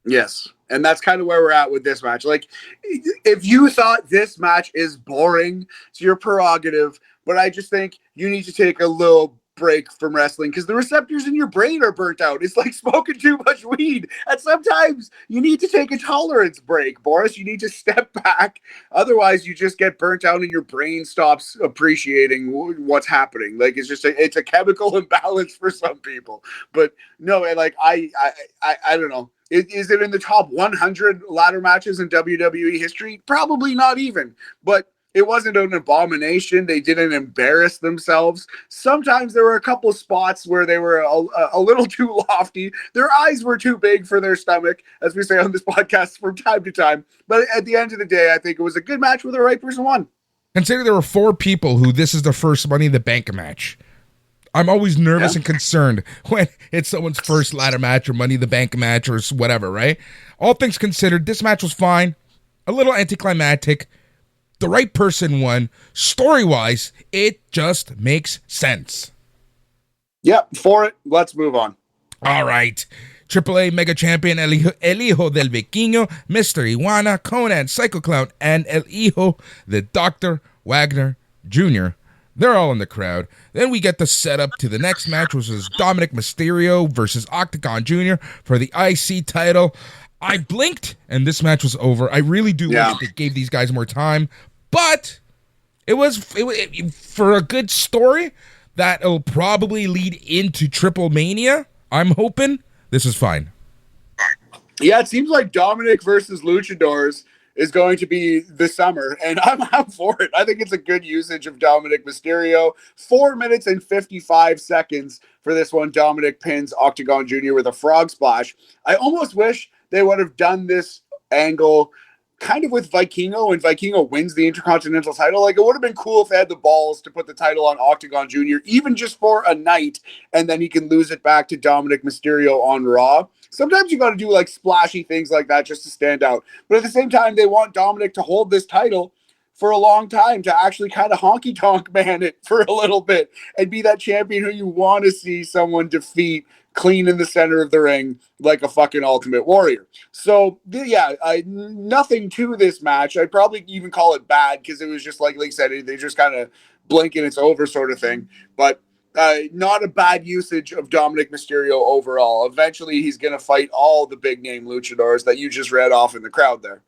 Yes. And that's kind of where we're at with this match. Like, if you thought this match is boring, it's your prerogative. But I just think you need to take a little break from wrestling because the receptors in your brain are burnt out. It's like smoking too much weed. And sometimes you need to take a tolerance break, Boris. You need to step back. Otherwise, you just get burnt out and your brain stops appreciating what's happening. Like, it's just it's a chemical imbalance for some people. But no, like I don't know. Is it in the top 100 ladder matches in WWE history? Probably not even. But it wasn't an abomination. They didn't embarrass themselves. Sometimes there were a couple spots where they were a little too lofty. Their eyes were too big for their stomach, as we say on this podcast from time to time. But at the end of the day, I think it was a good match where the right person won. Consider there were 4 people who this is their first Money in the Bank match. I'm always nervous and concerned when it's someone's first ladder match or Money in the Bank match or whatever, right? All things considered, this match was fine. A little anticlimactic. The right person won. Story-wise, it just makes sense. Yep, for it. Let's move on. All right. AAA Mega Champion El Hijo del Vikingo, Mr. Iguana, Conan, Psycho Clown, and El Hijo, the Dr. Wagner Jr. They're all in the crowd. Then we get the setup to the next match, which is Dominic Mysterio versus Octagon Jr. for the IC title. I blinked, and this match was over. I really do wish they gave these guys more time, but it was for a good story that'll probably lead into Triple Mania. I'm hoping this is fine. Yeah, it seems like Dominic versus Luchadors is going to be the summer, and I'm for it. I think it's a good usage of Dominic Mysterio. 4 minutes and 55 seconds for this one. Dominic pins Octagon Jr. with a frog splash. I almost wish they would have done this angle kind of with Vikingo, and Vikingo wins the Intercontinental title. Like, it would have been cool if they had the balls to put the title on Octagon Jr., even just for a night, and then he can lose it back to Dominic Mysterio on Raw. Sometimes you got to do like splashy things like that just to stand out. But at the same time, they want Dominic to hold this title for a long time, to actually kind of honky-tonk man it for a little bit and be that champion who you want to see someone defeat clean in the center of the ring like a fucking Ultimate Warrior. So, yeah, nothing to this match. I'd probably even call it bad because it was just like I said, they just kind of blink and it's over sort of thing. But not a bad usage of Dominic Mysterio overall. Eventually, he's going to fight all the big-name luchadors that you just read off in the crowd there.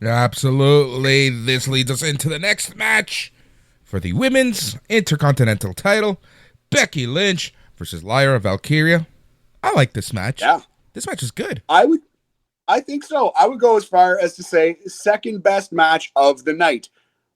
Absolutely. This leads us into the next match for the Women's Intercontinental title. Becky Lynch versus Lyra Valkyria. I like this match. Yeah. This match is good. I think so. I would go as far as to say second best match of the night.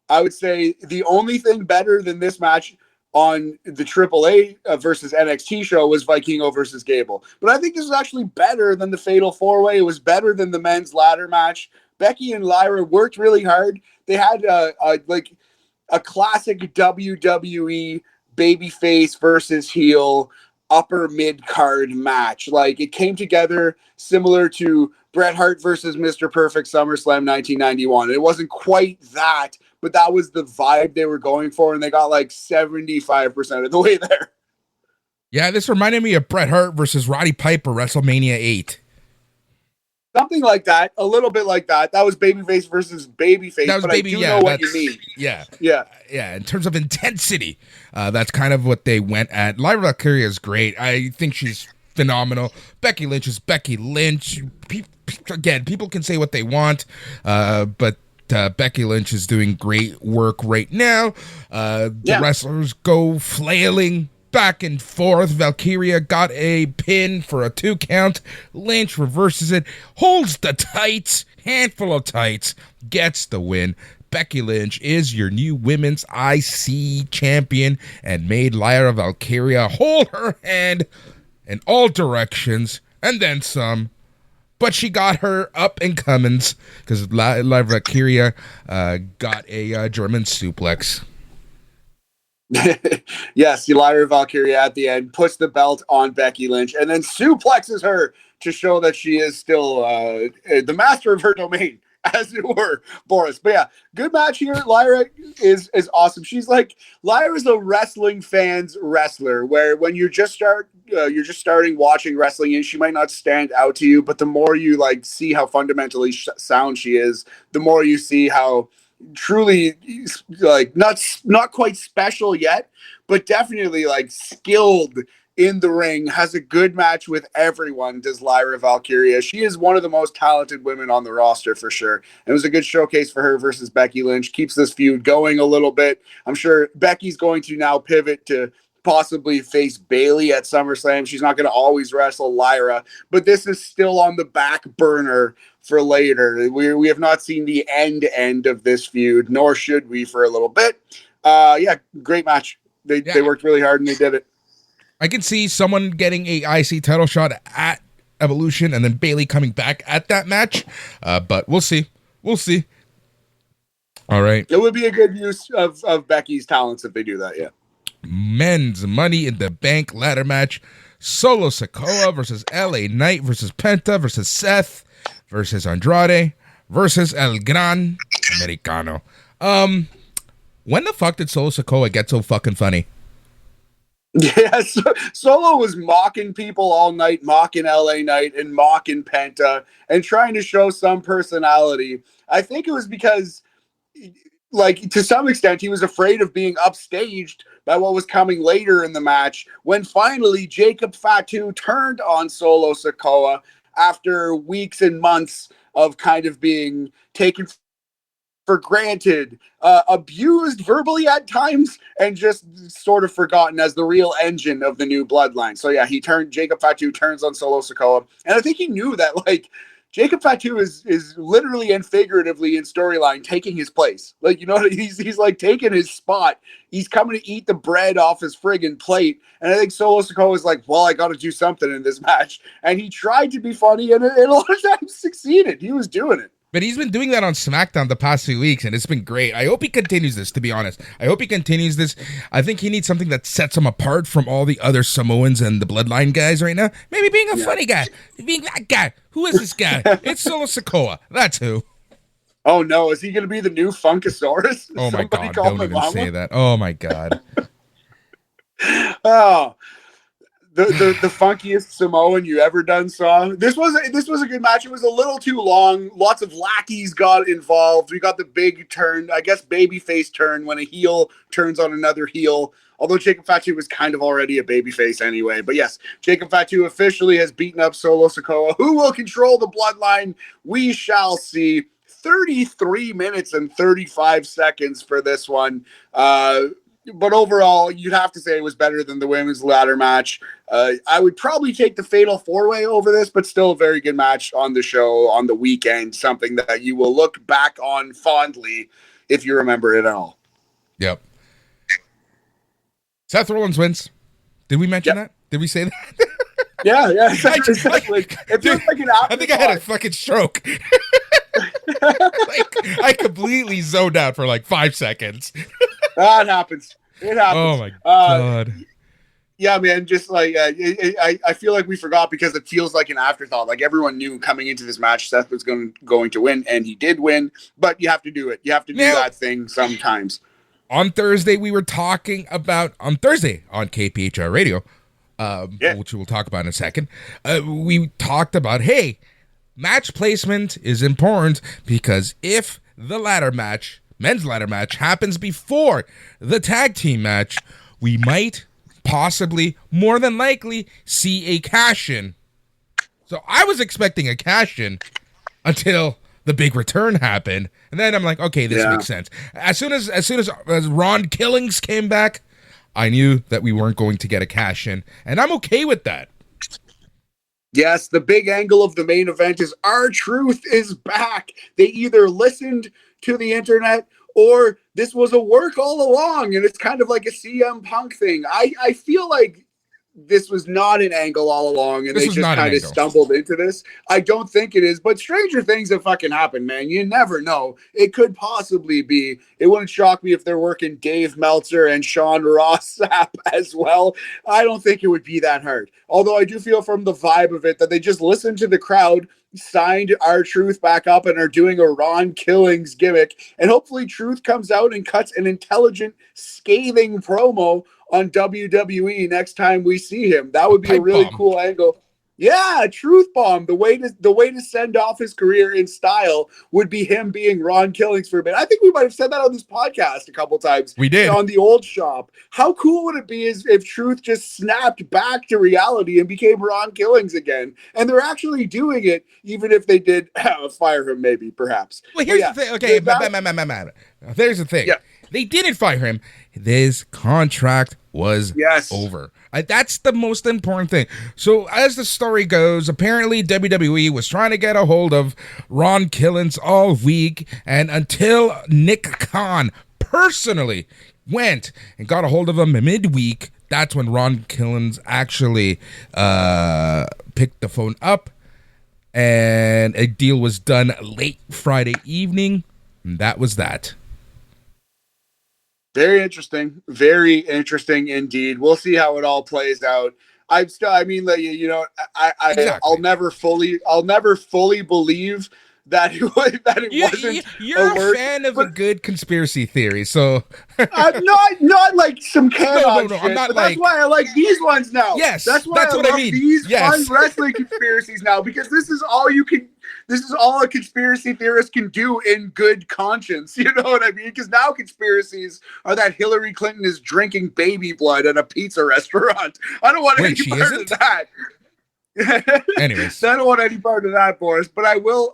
I would say the only thing better than this match on the AAA versus NXT show was Vikingo versus Gable. But I think this is actually better than the Fatal 4-Way. It was better than the men's ladder match. Becky and Lyra worked really hard. They had a classic WWE babyface versus heel upper mid card match. Like, it came together similar to Bret Hart versus Mr. Perfect SummerSlam 1991. It wasn't quite that, but that was the vibe they were going for, and they got like 75% of the way there. Yeah, this reminded me of Bret Hart versus Roddy Piper WrestleMania 8. Something like that, a little bit like that. That was babyface versus babyface, That was but baby, I do yeah, know what you mean. Yeah. Yeah. Yeah, in terms of intensity, that's kind of what they went at. Lyra Valkyria is great. I think she's phenomenal. Becky Lynch is Becky Lynch. Again, people can say what they want, but Becky Lynch is doing great work right now. The wrestlers go flailing back and forth. Valkyria got a pin for a 2 count. Lynch reverses it, holds the tights, handful of tights, gets the win. Becky Lynch is your new women's IC champion and made Lyra Valkyria hold her hand in all directions and then some. But she got her up and comings because Lyra Valkyria got a German suplex. Yes, Lyra Valkyria at the end puts the belt on Becky Lynch and then suplexes her to show that she is still the master of her domain, as it were, Boris. But yeah, good match here. Lyra is awesome. She's like, Lyra's a wrestling fan's wrestler, where when you're just starting watching wrestling, and she might not stand out to you, but the more you like see how fundamentally sound she is, the more you see how truly like not quite special yet, but definitely like skilled in the ring, has a good match with everyone, does Lyra Valkyria. She is one of the most talented women on the roster for sure. It was a good showcase for her versus Becky Lynch. Keeps this feud going a little bit. I'm sure Becky's going to now pivot to possibly face Bayley at SummerSlam. She's not going to always wrestle Lyra, but this is still on the back burner for later. We have not seen the end of this feud, nor should we for a little bit. Yeah, great match. They worked really hard and they did it. I can see someone getting a IC title shot at Evolution and then Bayley coming back at that match, but we'll see. We'll see. All right. It would be a good use of Becky's talents if they do that, yeah. Men's Money in the Bank ladder match. Solo Sikoa versus LA Knight versus Penta versus Seth versus Andrade versus El Gran Americano. When the fuck did Solo Sikoa get so fucking funny? Yeah, Solo was mocking people all night, mocking LA Knight and mocking Penta and trying to show some personality. I think it was because, like, to some extent, he was afraid of being upstaged by what was coming later in the match when finally Jacob Fatu turned on Solo Sikoa after weeks and months of kind of being taken for granted, abused verbally at times, and just sort of forgotten as the real engine of the new bloodline. So yeah, Jacob Fatu turns on Solo Sikoa, and I think he knew that, like, Jacob Fatu is literally and figuratively in storyline taking his place. Like, you know, he's like taking his spot. He's coming to eat the bread off his friggin' plate. And I think Solo Sikoa was like, well, I got to do something in this match. And he tried to be funny, and a lot of times succeeded. He was doing it. But he's been doing that on SmackDown the past few weeks, and it's been great. I hope he continues this, to be honest. I hope he continues this. I think he needs something that sets him apart from all the other Samoans and the Bloodline guys right now. Maybe being a funny guy. Being that guy. Who is this guy? It's Solo Sikoa. That's who. Oh, no. Is he going to be the new Funkasaurus? Oh, my God. Don't even say that. Oh, my God. Oh, the funkiest Samoan you ever done saw. This was a good match. It was a little too long. Lots of lackeys got involved. We got the big turn, I guess, babyface turn when a heel turns on another heel. Although Jacob Fatu was kind of already a babyface anyway. But yes, Jacob Fatu officially has beaten up Solo Sikoa. Who will control the bloodline? We shall see. 33 minutes and 35 seconds for this one. But overall, you'd have to say it was better than the women's ladder match. I would probably take the Fatal 4-Way over this, but still a very good match on the show, on the weekend, something that you will look back on fondly if you remember it at all. Yep. Seth Rollins wins. Did we mention that? Did we say that? Yeah. Exactly. It feels like an afterthought. I think I had a fucking stroke. I completely zoned out for like 5 seconds. It happens. Oh my God. Yeah, man, just like I feel like we forgot because it feels like an afterthought. Like everyone knew coming into this match Seth was going to win, and he did win. But you have to do it. You have to do that thing sometimes. On Thursday, we were talking about on KPHR Radio, which we'll talk about in a second. We talked about, hey, match placement is important because if the men's ladder match happens before the tag team match, we might possibly, more than likely, see a cash-in. So I was expecting a cash-in until the big return happened, and then I'm like, okay, this makes sense. As soon as Ron Killings came back, I knew that we weren't going to get a cash-in, and I'm okay with that. Yes, the big angle of the main event is R-Truth is back. They either listened to the internet or this was a work all along, and it's kind of like a CM Punk thing. I feel like this was not an angle all along, and they just kind of stumbled into this. I don't think it is, but stranger things have fucking happened, man. You never know. It could possibly be. It wouldn't shock me if they're working Dave Meltzer and Sean Ross Sapp as well. I don't think it would be that hard. Although I do feel from the vibe of it that they just listened to the crowd, signed R-Truth back up, and are doing a Ron Killings gimmick. And hopefully Truth comes out and cuts an intelligent, scathing promo on WWE next time we see him. That would be a really cool angle. Yeah, Truth Bomb. The way to send off his career in style would be him being Ron Killings for a bit. I think we might have said that on this podcast a couple times. We did. On the old shop. How cool would it be if Truth just snapped back to reality and became Ron Killings again? And they're actually doing it, even if they did fire him, maybe, perhaps. Well, here's the thing. Okay, there's the thing. Yeah. They didn't fire him. His contract was over. That's the most important thing. So as the story goes, apparently WWE was trying to get a hold of Ron Killings all week, and until Nick Khan personally went and got a hold of him midweek, that's when Ron Killings actually picked the phone up, and a deal was done late Friday evening, and that was that. Very interesting indeed. We'll see how it all plays out. Exactly. I'll never fully believe that it wasn't. You're a fan of a good conspiracy theory, so I'm not like some canon. No, shit, I'm not but like. That's why I like these ones now. Yes, that's what I mean. These fun wrestling conspiracies now, because this is all a conspiracy theorist can do in good conscience. You know what I mean? Because now conspiracies are that Hillary Clinton is drinking baby blood at a pizza restaurant. I don't want any part of that. Anyways, I don't want any part of that, Boris. But I will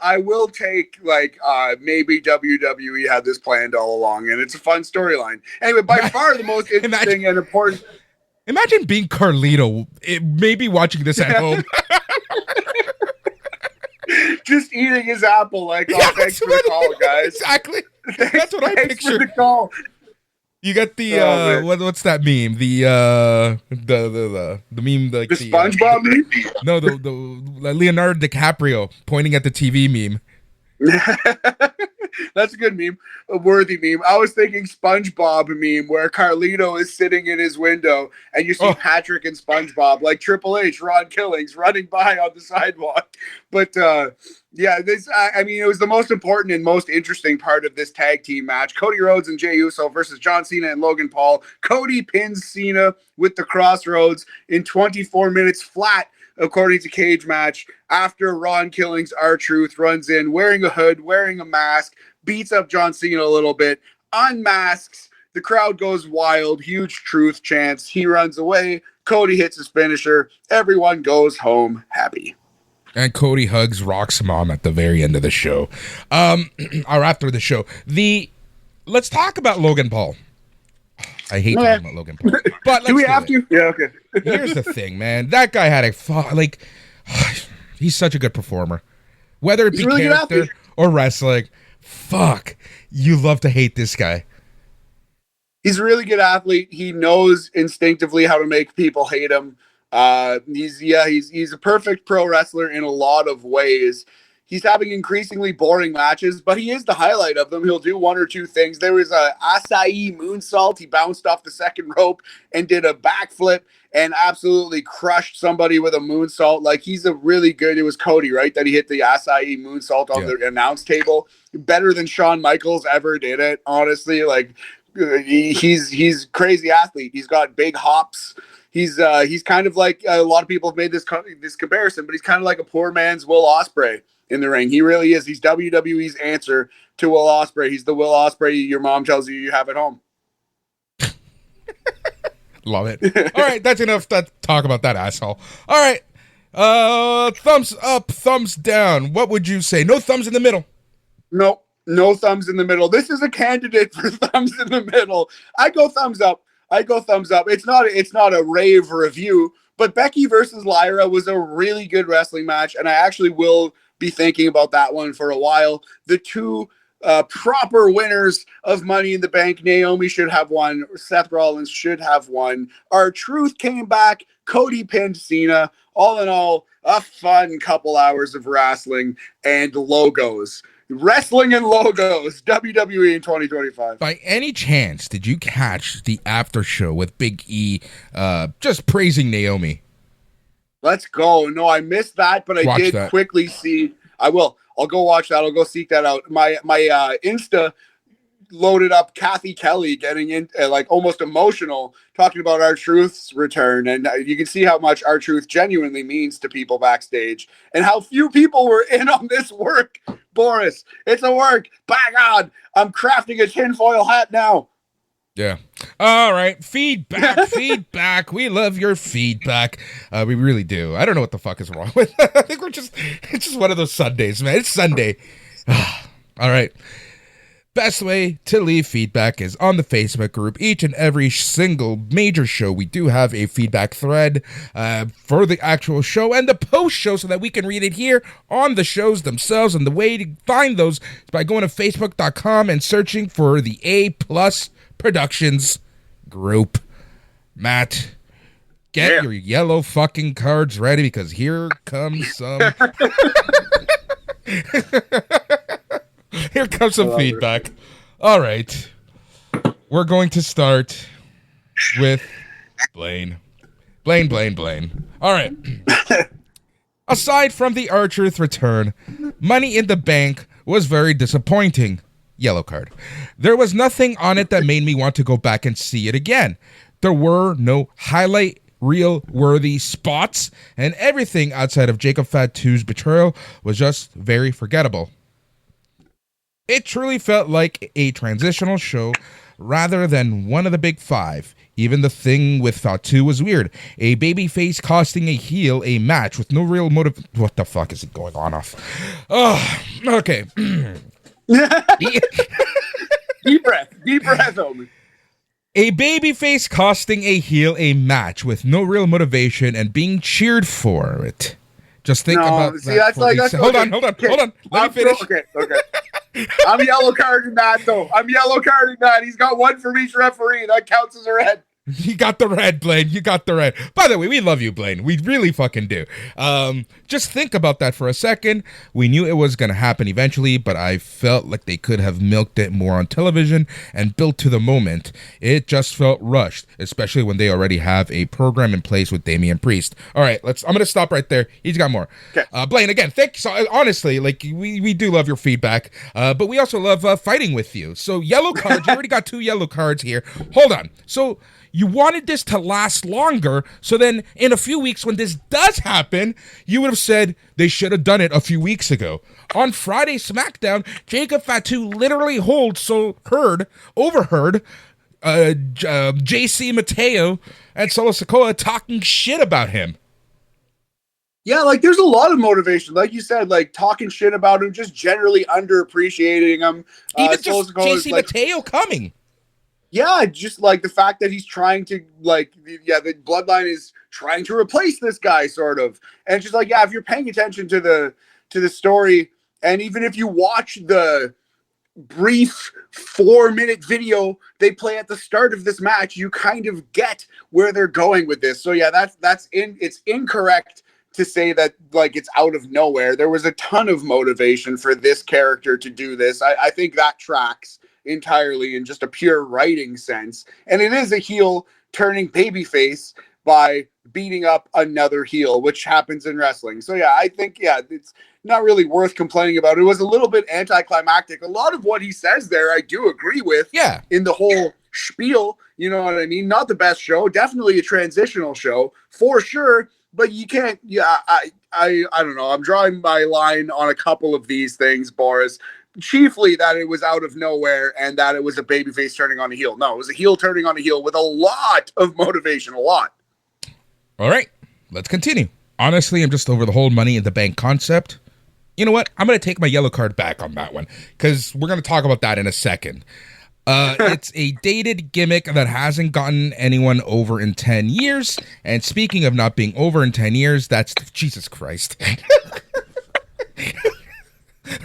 take maybe WWE had this planned all along, and it's a fun storyline. Anyway, by far the most interesting and important. Imagine being Carlito, maybe watching this at home. Just eating his apple, like, thanks for the call, guys. Exactly. That's what I pictured. For the call. You got the what's that meme? The meme, like the SpongeBob meme? No, the Leonardo DiCaprio pointing at the TV meme. That's a good meme, a worthy meme. I was thinking SpongeBob meme where Carlito is sitting in his window and you see Patrick and SpongeBob, like Triple H, Ron Killings, running by on the sidewalk. But it was the most important and most interesting part of this tag team match. Cody Rhodes and Jey Uso versus John Cena and Logan Paul. Cody pins Cena with the Crossroads in 24 minutes flat, according to Cage Match, after Ron Killings, R-Truth, runs in wearing a hood, wearing a mask, beats up John Cena a little bit, unmasks, the crowd goes wild, huge Truth chants, he runs away, Cody hits his finisher, everyone goes home happy. And Cody hugs Rock's mom at the very end of the show. Or after the show. Let's talk about Logan Paul. I hate talking about Logan Paul. But do we have to? Yeah, okay. Here's the thing, man. That guy had he's such a good performer. Whether it be really character or wrestling, you love to hate this guy. He's a really good athlete. He knows instinctively how to make people hate him. He's a perfect pro wrestler in a lot of ways. he's having increasingly boring matches, but he is the highlight of them. He'll do one or two things. There was a acai moonsault. He bounced off the second rope and did a backflip and absolutely crushed somebody with a moonsault. Like, he's a really good, it was Cody, right? That he hit the acai moonsault on the announce table. Better than Shawn Michaels ever did it, honestly. Like, he's crazy athlete. He's got big hops. He's kind of like, a lot of people have made this comparison, but he's kind of like a poor man's Will Ospreay in the ring. He really is. He's WWE's answer to Will Ospreay. He's the Will Ospreay your mom tells you have at home. Love it. All right, that's enough to talk about that asshole. All right, thumbs up, thumbs down. What would you say? No thumbs in the middle. No thumbs in the middle. This is a candidate for thumbs in the middle. I go thumbs up. It's not a rave review, but Becky versus Lyra was a really good wrestling match, and I actually will be thinking about that one for a while. The two proper winners of Money in the Bank, Naomi should have won. Seth Rollins should have won. R-Truth came back. Cody pinned Cena. All in all, a fun couple hours of wrestling and logos. Wrestling and logos, WWE in 2025. By any chance, did you catch the after show with Big E just praising Naomi? Let's go. No, I missed that, but I did quickly see. I will. I'll go watch that. I'll go seek that out. My Insta loaded up Kathy Kelly getting in like almost emotional talking about R-Truth's return, and you can see how much R-Truth genuinely means to people backstage and how few people were in on this work. Boris, it's a work. By God, I'm crafting a tinfoil hat now. Yeah. All right. Feedback. We love your feedback. We really do. I don't know what the fuck is wrong with it. I think it's just one of those Sundays, man. It's Sunday. All right. Best way to leave feedback is on the Facebook group. Each and every single major show, we do have a feedback thread for the actual show and the post show so that we can read it here on the shows themselves. And the way to find those is by going to facebook.com and searching for the A+ Productions group. Matt, get your yellow fucking cards ready because here comes some... Here comes some feedback. All right. We're going to start with Blaine. Blaine. All right. Aside from the R-Truth return, Money in the Bank was very disappointing. Yellow card. There was nothing on it that made me want to go back and see it again. There were no highlight reel worthy spots, and everything outside of Jacob Fatu's betrayal was just very forgettable. It truly felt like a transitional show rather than one of the big five. Even the thing with Fatu was weird. A babyface costing a heel a match with no real motive. What the fuck is it going on off? Oh, okay. Deep breath, homie. A babyface costing a heel a match with no real motivation and being cheered for it. Just think about that. Hold on. Let me finish. Okay. I'm yellow carding that, though. He's got one from each referee. That counts as a red. You got the red, Blaine. You got the red. By the way, we love you, Blaine. We really fucking do. Just think about that for a second. We knew it was going to happen eventually, but I felt like they could have milked it more on television and built to the moment. It just felt rushed, especially when they already have a program in place with Damian Priest. All right, I'm going to stop right there. He's got more. Okay. Blaine, again, thanks. So, honestly, like we do love your feedback, but we also love fighting with you. So yellow cards, you already got 2 yellow cards here. Hold on. So you wanted this to last longer, so then in a few weeks when this does happen, you would have said they should have done it a few weeks ago. On Friday SmackDown, Jacob Fatu literally overheard JC Mateo and Solo Sikoa talking shit about him. Yeah, like there's a lot of motivation. Like you said, like talking shit about him, just generally underappreciating him. Even just JC Mateo coming. Yeah, just like the fact that he's trying to the bloodline is trying to replace this guy, sort of. And just like, if you're paying attention to the story, and even if you watch the brief 4-minute video they play at the start of this match, you kind of get where they're going with this. So yeah, it's incorrect to say that like it's out of nowhere. There was a ton of motivation for this character to do this. I think that tracks entirely in just a pure writing sense. And it is a heel turning babyface by beating up another heel, which happens in wrestling. So yeah, I think, yeah, it's not really worth complaining about. It was a little bit anticlimactic. A lot of what he says there, I do agree with. Yeah. In the whole spiel, you know what I mean? Not the best show, definitely a transitional show for sure. But you can't, yeah, I don't know. I'm drawing my line on a couple of these things, Boris. Chiefly that it was out of nowhere and that it was a babyface turning on a heel. No, it was a heel turning on a heel with a lot of motivation, a lot. All right, let's continue. Honestly, I'm just over the whole Money in the Bank concept. You know what? I'm going to take my yellow card back on that one because we're going to talk about that in a second. It's a dated gimmick that hasn't gotten anyone over in 10 years. And speaking of not being over in 10 years, that's Jesus Christ.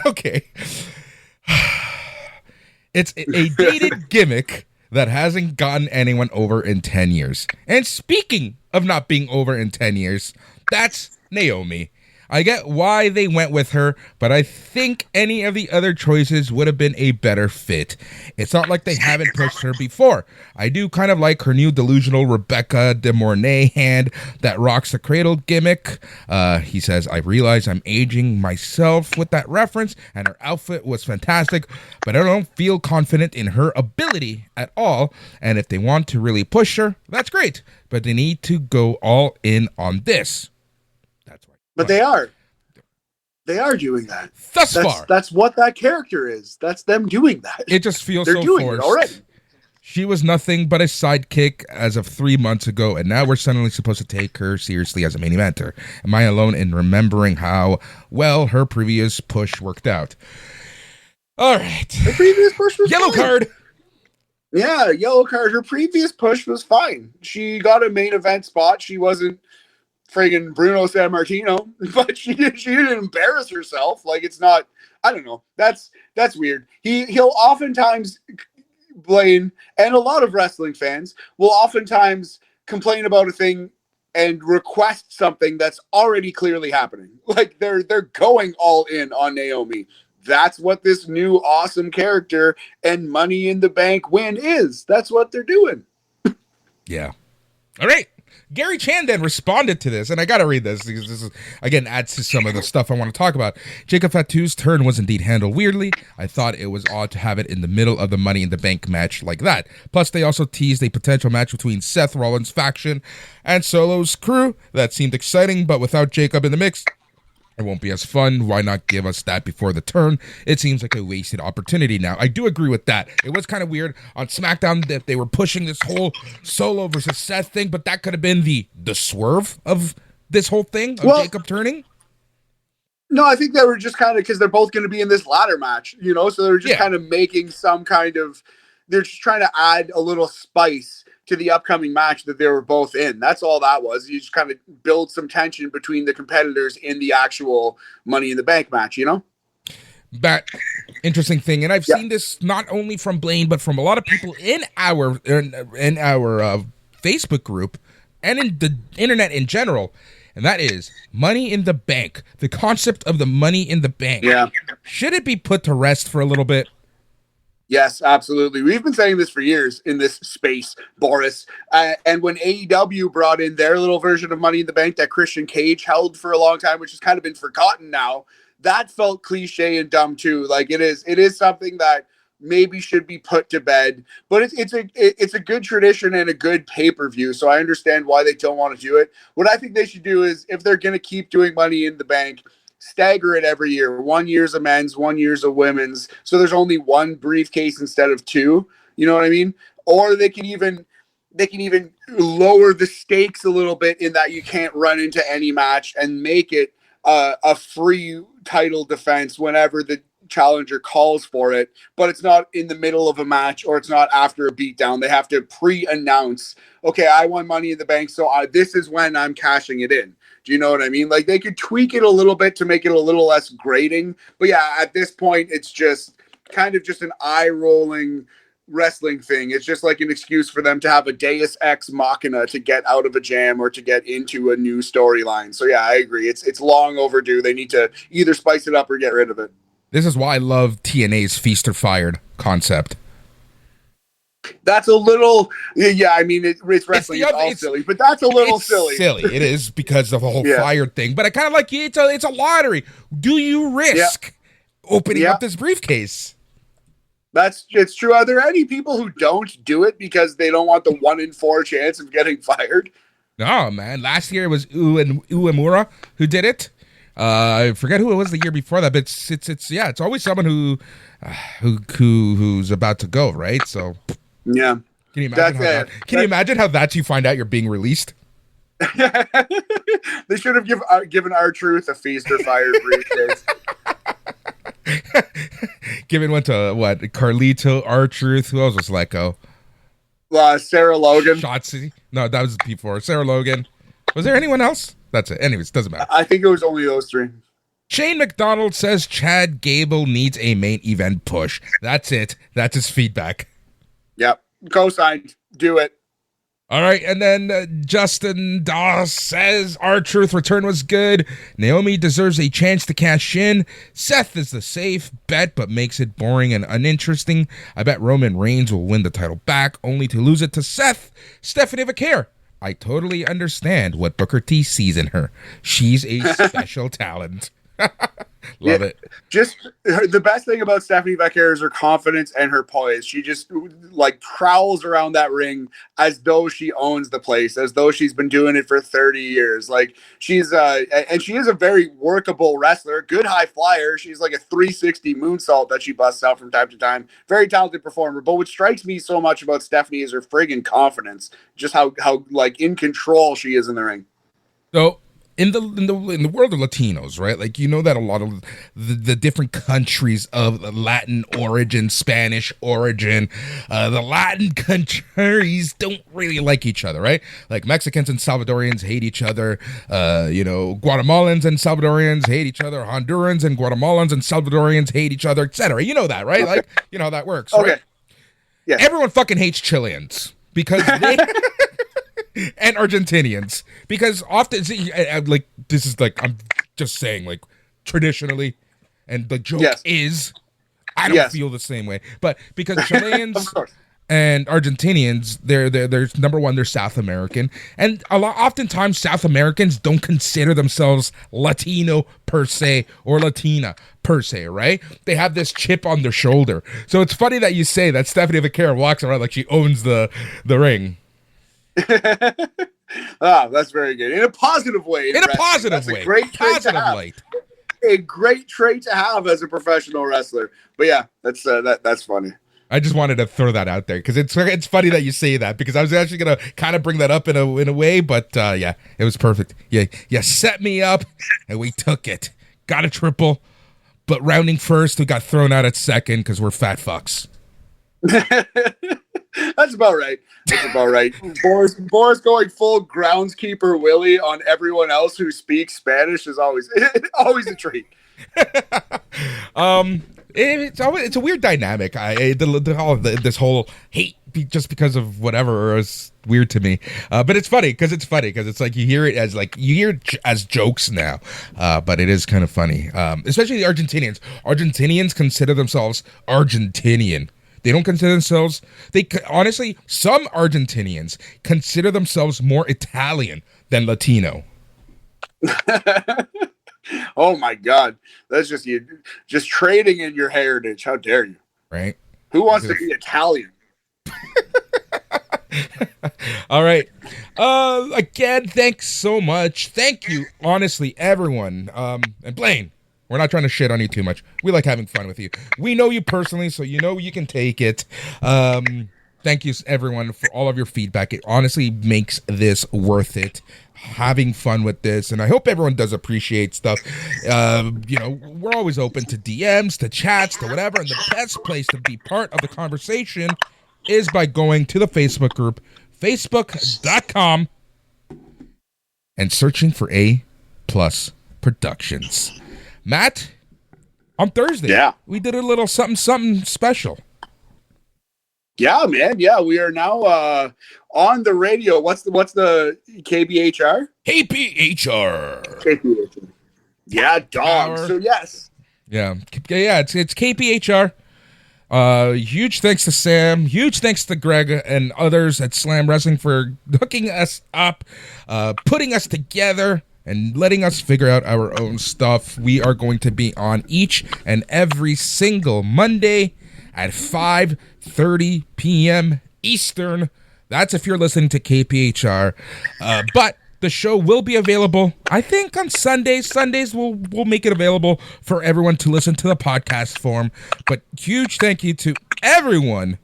Okay. It's a dated gimmick that hasn't gotten anyone over in 10 years. And speaking of not being over in 10 years, that's Naomi. I get why they went with her, but I think any of the other choices would have been a better fit. It's not like they haven't pushed her before. I do kind of like her new delusional Rebecca De Mornay hand that rocks the cradle gimmick. He says, I realize I'm aging myself with that reference, and her outfit was fantastic, but I don't feel confident in her ability at all, and if they want to really push her, that's great, but they need to go all in on this. But they are. They are doing that. Thus far. That's what that character is. That's them doing that. It just feels They're so doing forced. It already. She was nothing but a sidekick as of 3 months ago, and now we're suddenly supposed to take her seriously as a main eventer. Am I alone in remembering how well her previous push worked out? All right. Her previous push was Yellow fine. card. Yeah, yellow card. Her previous push was fine. She got a main event spot. She wasn't friggin' Bruno Sammartino, but she didn't embarrass herself. Like, it's not, I don't know. That's weird. He'll oftentimes blame, and a lot of wrestling fans will oftentimes complain about a thing and request something that's already clearly happening. Like they're going all in on Naomi. That's what this new awesome character and Money in the Bank win is. That's what they're doing. Yeah. All right. Gary Chan then responded to this, and I got to read this because this is, again, adds to some of the stuff I want to talk about. Jacob Fatu's turn was indeed handled weirdly. I thought it was odd to have it in the middle of the Money in the Bank match like that. Plus, they also teased a potential match between Seth Rollins' faction and Solo's crew. That seemed exciting, but without Jacob in the mix, it won't be as fun. Why not give us that before the turn? It seems like a wasted opportunity now. I do agree with that. It was kind of weird on SmackDown that they were pushing this whole Solo versus Seth thing, but that could have been the swerve of this whole thing of Jacob turning. No, I think they were just kind of, because they're both going to be in this ladder match, you know, so they're just kind of making some kind of, they're just trying to add a little spice to the upcoming match that they were both in. That's all that was. You just kind of build some tension between the competitors in the actual Money in the Bank match, you know? That interesting thing, and I've seen this not only from Blaine, but from a lot of people in our Facebook group and in the internet in general, and that is Money in the Bank. The concept of the Money in the Bank. Yeah. Should it be put to rest for a little bit? Yes, absolutely. We've been saying this for years in this space, Boris. And when AEW brought in their little version of Money in the Bank that Christian Cage held for a long time, which has kind of been forgotten now, that felt cliche and dumb too. Like it is something that maybe should be put to bed. But it's a good tradition and a good pay-per-view. So I understand why they don't want to do it. What I think they should do is, if they're going to keep doing Money in the Bank, stagger it every year. 1 year's a men's, 1 year's a women's. So there's only one briefcase instead of two. You know what I mean? Or they can even lower the stakes a little bit in that you can't run into any match and make it a free title defense whenever the challenger calls for it, but it's not in the middle of a match or it's not after a beatdown. They have to pre-announce, okay, I won Money in the Bank, so this is when I'm cashing it in. Do you know what I mean? Like, they could tweak it a little bit to make it a little less grating. But yeah, at this point, it's just kind of just an eye-rolling wrestling thing. It's just like an excuse for them to have a Deus Ex Machina to get out of a jam or to get into a new storyline. So yeah, I agree. It's long overdue. They need to either spice it up or get rid of it. This is why I love TNA's Feast or Fired concept. That's a little, yeah. I mean, it's wrestling. It's all silly, but that's a little silly. Silly, it is because of the whole fired thing. But I kind of like it's a lottery. Do you risk opening up this briefcase? It's true. Are there any people who don't do it because they don't want the 1 in 4 chance of getting fired? No, man. Last year it was Uemura who did it. I forget who it was the year before that, but it's always someone who's about to go, right? So. Yeah. Can you imagine how that's you find out you're being released? They should have given R-Truth a Feast or Fired briefcase. Given one to what? Carlito, R-Truth. Who else was let go? Sarah Logan. Shotzi. No, that was before. Sarah Logan. Was there anyone else? That's it. Anyways, doesn't matter. I think it was only those 3. Shane McDonald says Chad Gable needs a main event push. That's it. That's his feedback. Yep. Co-signed. Do it. All right. And then Justin Doss says R-Truth return was good. Naomi deserves a chance to cash in. Seth is the safe bet, but makes it boring and uninteresting. I bet Roman Reigns will win the title back, only to lose it to Seth. Stephanie Vaquer. I totally understand what Booker T sees in her. She's a special talent. Love it. Just the best thing about Stephanie Vaquer is her confidence and her poise. She just like prowls around that ring as though she owns the place, as though she's been doing it for 30 years. Like she's and she is a very workable wrestler, good high flyer. She's like a 360 moonsault that she busts out from time to time. Very talented performer. But what strikes me so much about Stephanie is her friggin' confidence. Just how like in control she is in the ring. So in the world of Latinos, right? Like, you know that a lot of the different countries of Latin origin, Spanish origin, the Latin countries don't really like each other, right? Like Mexicans and Salvadorians hate each other. Guatemalans and Salvadorians hate each other. Hondurans and Guatemalans and Salvadorians hate each other, etc. You know that, right? Like, you know how that works, right? Yeah. Everyone fucking hates Chileans because they... and Argentinians, because often, like, this is like, I'm just saying, like, traditionally, and the joke is, I don't feel the same way, but because Chileans and Argentinians, they're number one, they're South American, and oftentimes South Americans don't consider themselves Latino per se, or Latina per se, right? They have this chip on their shoulder, so it's funny that you say that Stephanie Vaquer walks around like she owns the ring. That's very good. In a positive way. In a positive way. A great trait to have. A great trait to have as a professional wrestler. But yeah, that's funny. I just wanted to throw that out there because it's funny that you say that, because I was actually gonna kind of bring that up in a way, but yeah, it was perfect. Yeah, you set me up and we took it. Got a triple, but rounding first, we got thrown out at second because we're fat fucks. That's about right. Boris going full groundskeeper Willie on everyone else who speaks Spanish is always a treat. It's a weird dynamic. This whole hate just because of whatever is weird to me. But it's funny because it's like you hear it as jokes now. But it is kind of funny. Especially the Argentinians. Argentinians consider themselves Argentinian. They don't consider themselves, honestly, some Argentinians consider themselves more Italian than Latino. Oh my God. That's just you, just trading in your heritage. How dare you? Right. Who wants to be Italian? All right. Again, thanks so much. Thank you, honestly, everyone. And Blaine. We're not trying to shit on you too much. We like having fun with you. We know you personally, so you know you can take it. Thank you, everyone, for all of your feedback. It honestly makes this worth it. Having fun with this, and I hope everyone does appreciate stuff. We're always open to DMs, to chats, to whatever, and the best place to be part of the conversation is by going to the Facebook group, facebook.com, and searching for A+ Productions. Matt, on Thursday, we did a little something special. Yeah, man. Yeah, we are now on the radio. What's the KBHR? KPHR. KBHR. Yeah, dog. Power. So yes. Yeah, it's KPHR. Huge thanks to Sam. Huge thanks to Greg and others at Slam Wrestling for hooking us up, putting us together, and letting us figure out our own stuff. We are going to be on each and every single Monday at 5:30 p.m. Eastern. That's if you're listening to KPHR. But the show will be available, I think, on Sundays. Sundays we'll make it available for everyone to listen to the podcast form. But huge thank you to everyone,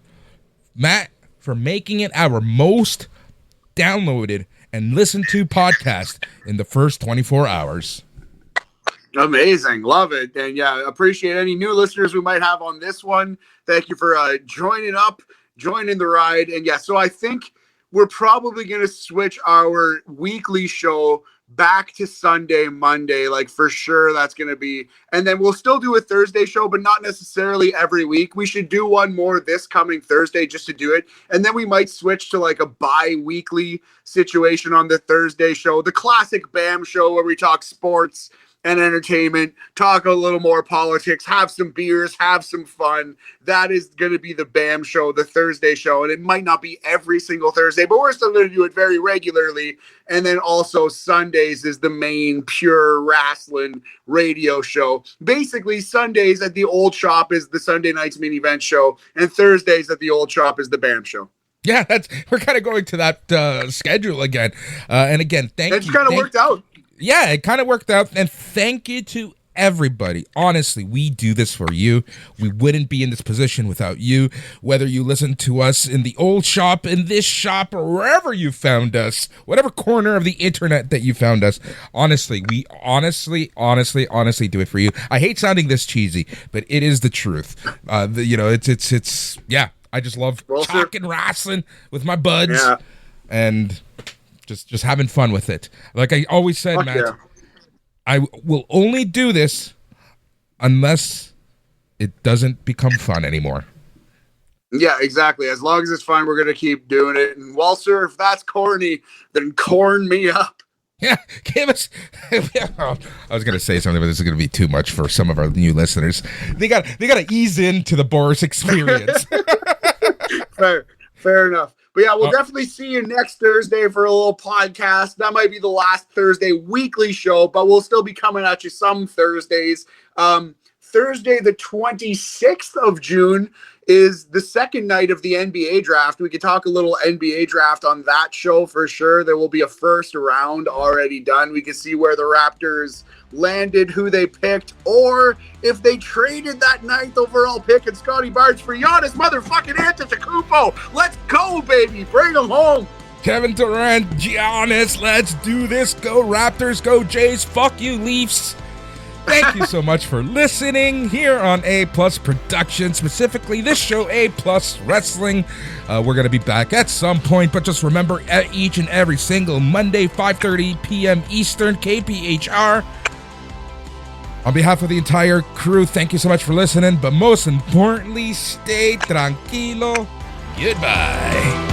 Matt, for making it our most downloaded and listened to podcast in the first 24 hours. Amazing. Love it. And yeah, appreciate any new listeners we might have on this one. Thank you for joining the ride. And yeah, so I think we're probably going to switch our weekly show back to Sunday, Monday. Like for sure that's going to be, and then we'll still do a Thursday show, but not necessarily every week. We should do one more this coming Thursday just to do it. And then we might switch to like a bi-weekly situation on the Thursday show, the classic BAM show where we talk sports and entertainment, talk a little more politics, have some beers, have some fun. That is going to be the BAM show, the Thursday show. And it might not be every single Thursday, but we're still going to do it very regularly. And then also Sundays is the main pure wrestling radio show. Basically, Sundays at the Old Shop is the Sunday Night's Main Event show, and Thursdays at the Old Shop is the BAM show. Yeah, we're kind of going to that schedule again. And again, thank you. It just kind of worked out. Yeah, it kind of worked out. And thank you to everybody. Honestly, we do this for you. We wouldn't be in this position without you. Whether you listen to us in the Old Shop, in this shop, or wherever you found us, whatever corner of the internet that you found us. Honestly, we honestly do it for you. I hate sounding this cheesy, but it is the truth. It's yeah. I just love talking wrestling with my buds and just having fun with it. Like I always said, Fuck Matt, yeah. I will only do this unless it doesn't become fun anymore. Yeah, exactly. As long as it's fun, we're going to keep doing it. And well, sir, if that's corny, then corn me up. Yeah, give us. I was gonna say something, but this is gonna be too much for some of our new listeners. They got to ease into the Boris experience. Fair enough. But yeah, we'll definitely see you next Thursday for a little podcast. That might be the last Thursday weekly show, but we'll still be coming at you some Thursdays. Thursday, the 26th of June, is the second night of the NBA draft. We could talk a little NBA draft on that show for sure. There will be a first round already done. We can see where the Raptors landed, who they picked, or if they traded that 9th overall pick and Scotty Barnes for Giannis motherfucking Antetokounmpo. Let's go, baby. Bring them home. Kevin Durant, Giannis, let's do this. Go Raptors, go Jays, fuck you Leafs. Thank you so much for listening here on A Plus Production, specifically this show, A Plus Wrestling. We're going to be back at some point, but just remember, each and every single Monday, 5:30 p.m. Eastern, KPHR. On behalf of the entire crew, thank you so much for listening, but most importantly, stay tranquilo. Goodbye.